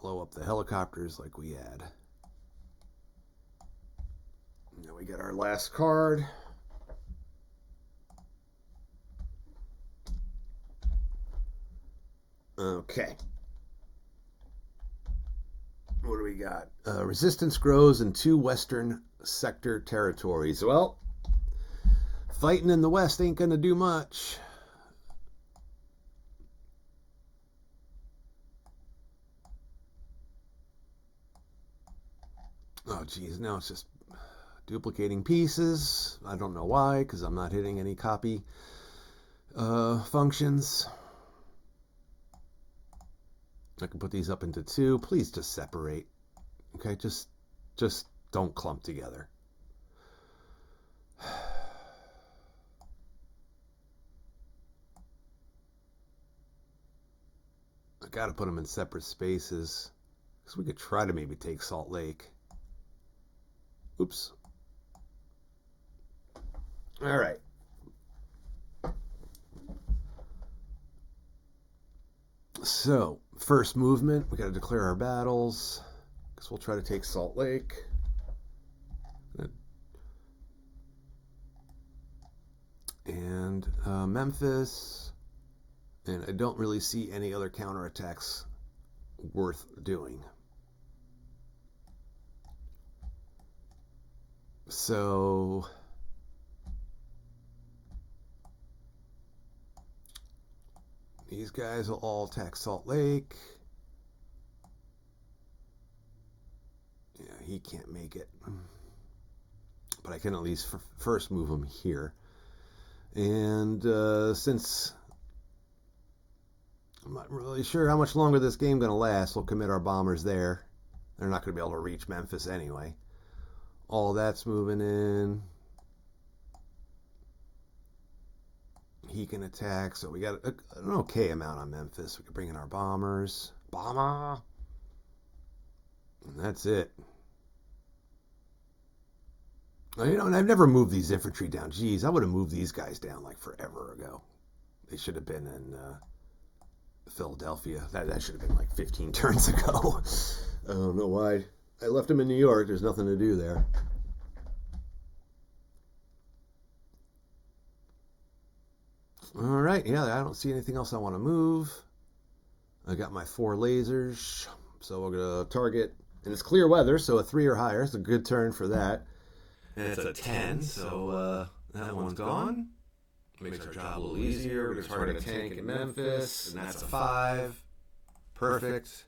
blow up the helicopters like we had. Now we get our last card. Okay. What do we got? Resistance grows in 2 Western sector territories. Well, fighting in the West ain't going to do much. Oh, geez. Now it's just duplicating pieces. I don't know why, because I'm not hitting any copy functions. I can put these up into 2. Please just separate. Okay, just don't clump together. I gotta put them in separate spaces, because we could try to maybe take Salt Lake. Oops. All right. So, first movement, we got to declare our battles, because we'll try to take Salt Lake. And Memphis. And I don't really see any other counterattacks worth doing. So these guys will all attack Salt Lake. Yeah, he can't make it. But I can at least first move him here. And since I'm not really sure how much longer this game's going to last, we'll commit our bombers there. They're not going to be able to reach Memphis anyway. All that's moving in. He can attack, so we got an okay amount on Memphis. We can bring in our bombers. Bomber! And that's it. You know, and I've never moved these infantry down. Geez, I would have moved these guys down like forever ago. They should have been in Philadelphia. That should have been like 15 turns ago. I don't know why. I left them in New York. There's nothing to do there. All right, yeah, I don't see anything else I want to move. I got my 4 lasers, so we're going to target, and it's clear weather, so a 3 or higher. It's a good turn for that. And it's a 10, so that one's gone. Makes our job a little easier. We're going to target a tank in Memphis, and that's a 5. Perfect.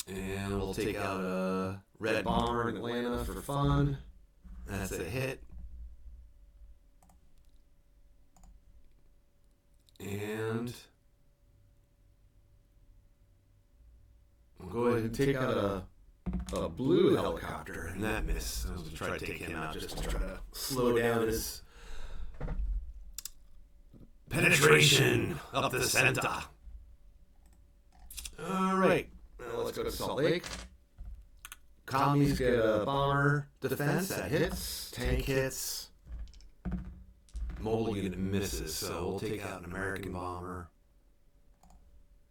And we'll take out a red bomber in Atlanta for fun. That's a hit. And we'll go ahead and take out a blue helicopter, and that missed. I was going to try to take him out just to try to slow down his penetration up the center. All right, now let's go to Salt Lake. Commies get a bomber defense that hits, tank hits. Mobile unit misses, so we'll take out an American bomber.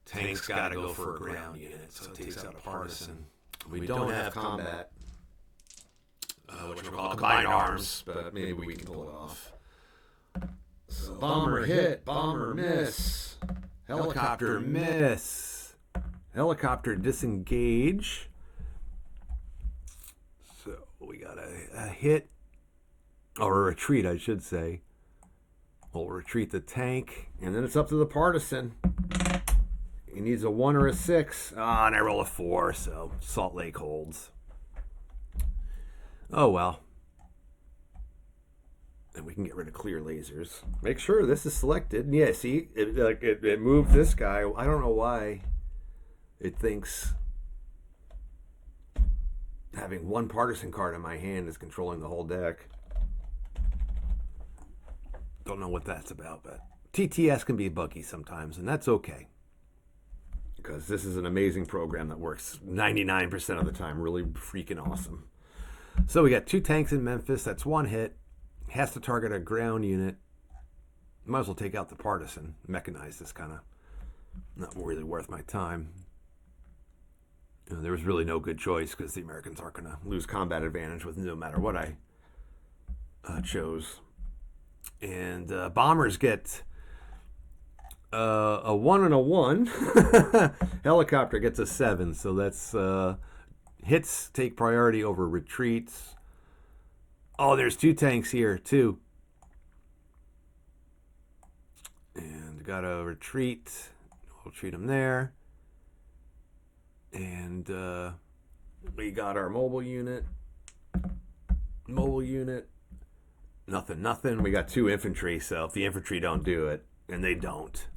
Tank's got to go for a ground unit, so it takes out a partisan. We don't have combat, which we'll call combined arms, but maybe we can pull it off. So bomber hit, bomber miss, helicopter miss, helicopter disengage. So we got a hit, or a retreat, I should say. We'll retreat the tank, and then it's up to the partisan. He needs a 1 or a 6. Ah, and I roll a 4, so Salt Lake holds. Oh, well. And we can get rid of clear lasers. Make sure this is selected. Yeah, see? It moved this guy. I don't know why it thinks having one partisan card in my hand is controlling the whole deck. Don't know what that's about, but TTS can be buggy sometimes, and that's okay. Because this is an amazing program that works 99% of the time. Really freaking awesome. So we got 2 tanks in Memphis. That's 1 hit. Has to target a ground unit. Might as well take out the partisan. Mechanized is kind of not really worth my time. You know, there was really no good choice because the Americans aren't going to lose combat advantage with no matter what I chose. And bombers get a 1 and a 1. Helicopter gets a 7. So that's hits take priority over retreats. Oh, there's 2 tanks here too. And got a retreat. We'll treat them there. And we got our mobile unit. Mobile unit. Nothing. We got 2 infantry, so if the infantry don't do it, and they don't.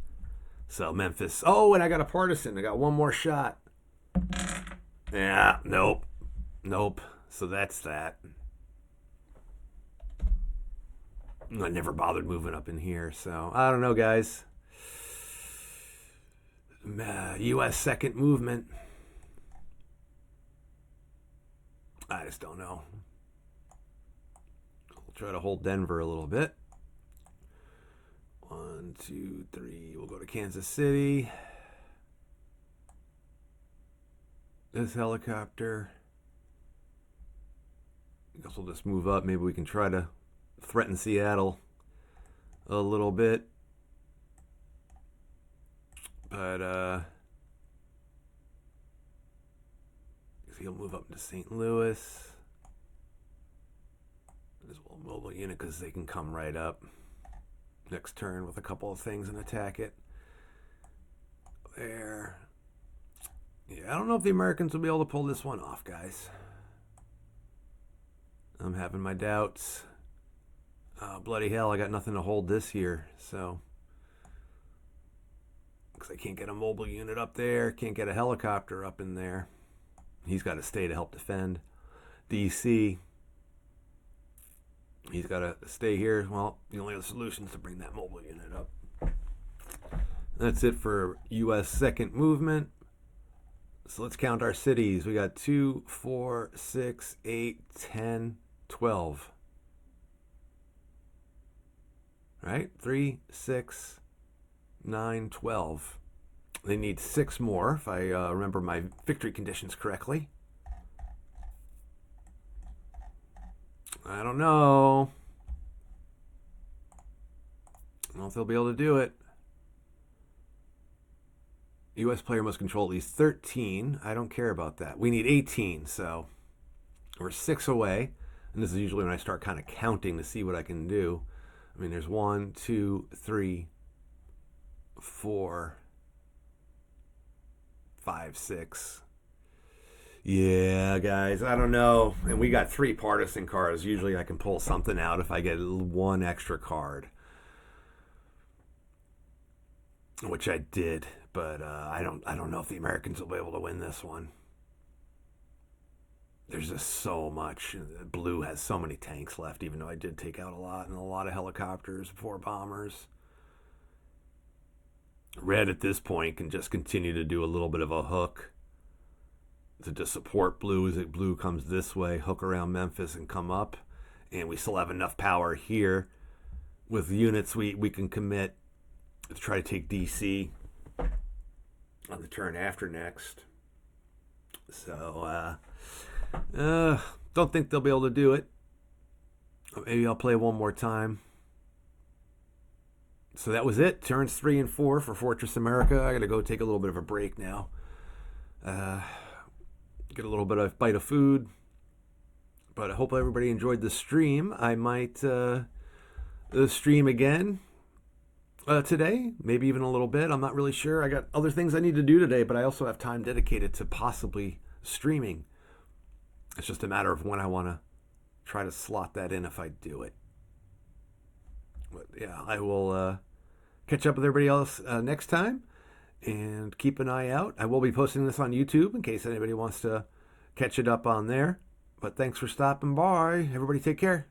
So Memphis. Oh, and I got a partisan. I got 1 more shot. Yeah, nope. So that's that. I never bothered moving up in here, so I don't know, guys. U.S. second movement. I just don't know. We'll try to hold Denver a little bit. 1, 2, 3. We'll go to Kansas City. This helicopter. I guess we'll just move up. Maybe we can try to threaten Seattle. a little bit. But he'll move up to St. Louis. This little mobile unit because they can come right up next turn with a couple of things and attack it. There. Yeah, I don't know if the Americans will be able to pull this one off, guys. I'm having my doubts. Oh, bloody hell, I got nothing to hold this here, so. Because I can't get a mobile unit up there, can't get a helicopter up in there. He's got to stay to help defend. DC. He's got to stay here. Well, the only other solution is to bring that mobile unit up. That's it for U.S. second movement. So let's count our cities. We got 2, 4, 6, 8, 10, 12. Right? 3, 6, 9, 12. They need 6 more, if I remember my victory conditions correctly. I don't know. I don't know if they'll be able to do it. U.S. player must control at least 13. I don't care about that. We need 18, so we're 6 away. And this is usually when I start kind of counting to see what I can do. I mean, there's 1, 2, 3, 4, 5, 6. Yeah, guys, I don't know. And we got 3 partisan cards. Usually I can pull something out if I get 1 extra card. Which I did, but I don't know if the Americans will be able to win this one. There's just so much. Blue has so many tanks left, even though I did take out a lot, and a lot of helicopters, 4 bombers. Red at this point can just continue to do a little bit of a hook to just support blue as blue comes this way, hook around Memphis and come up. And we still have enough power here with units we can commit to try to take DC on the turn after next. So, don't think they'll be able to do it. Maybe I'll play one more time. So that was it. Turns 3 and 4 for Fortress America. I got to go take a little bit of a break now. Get a little bit of bite of food. But I hope everybody enjoyed the stream. I might stream again today, maybe even a little bit. I'm not really sure. I got other things I need to do today, but I also have time dedicated to possibly streaming. It's just a matter of when I want to try to slot that in if I do it. But yeah, I will catch up with everybody else next time and keep an eye out. I will be posting this on YouTube in case anybody wants to catch it up on there. But thanks for stopping by. Everybody take care.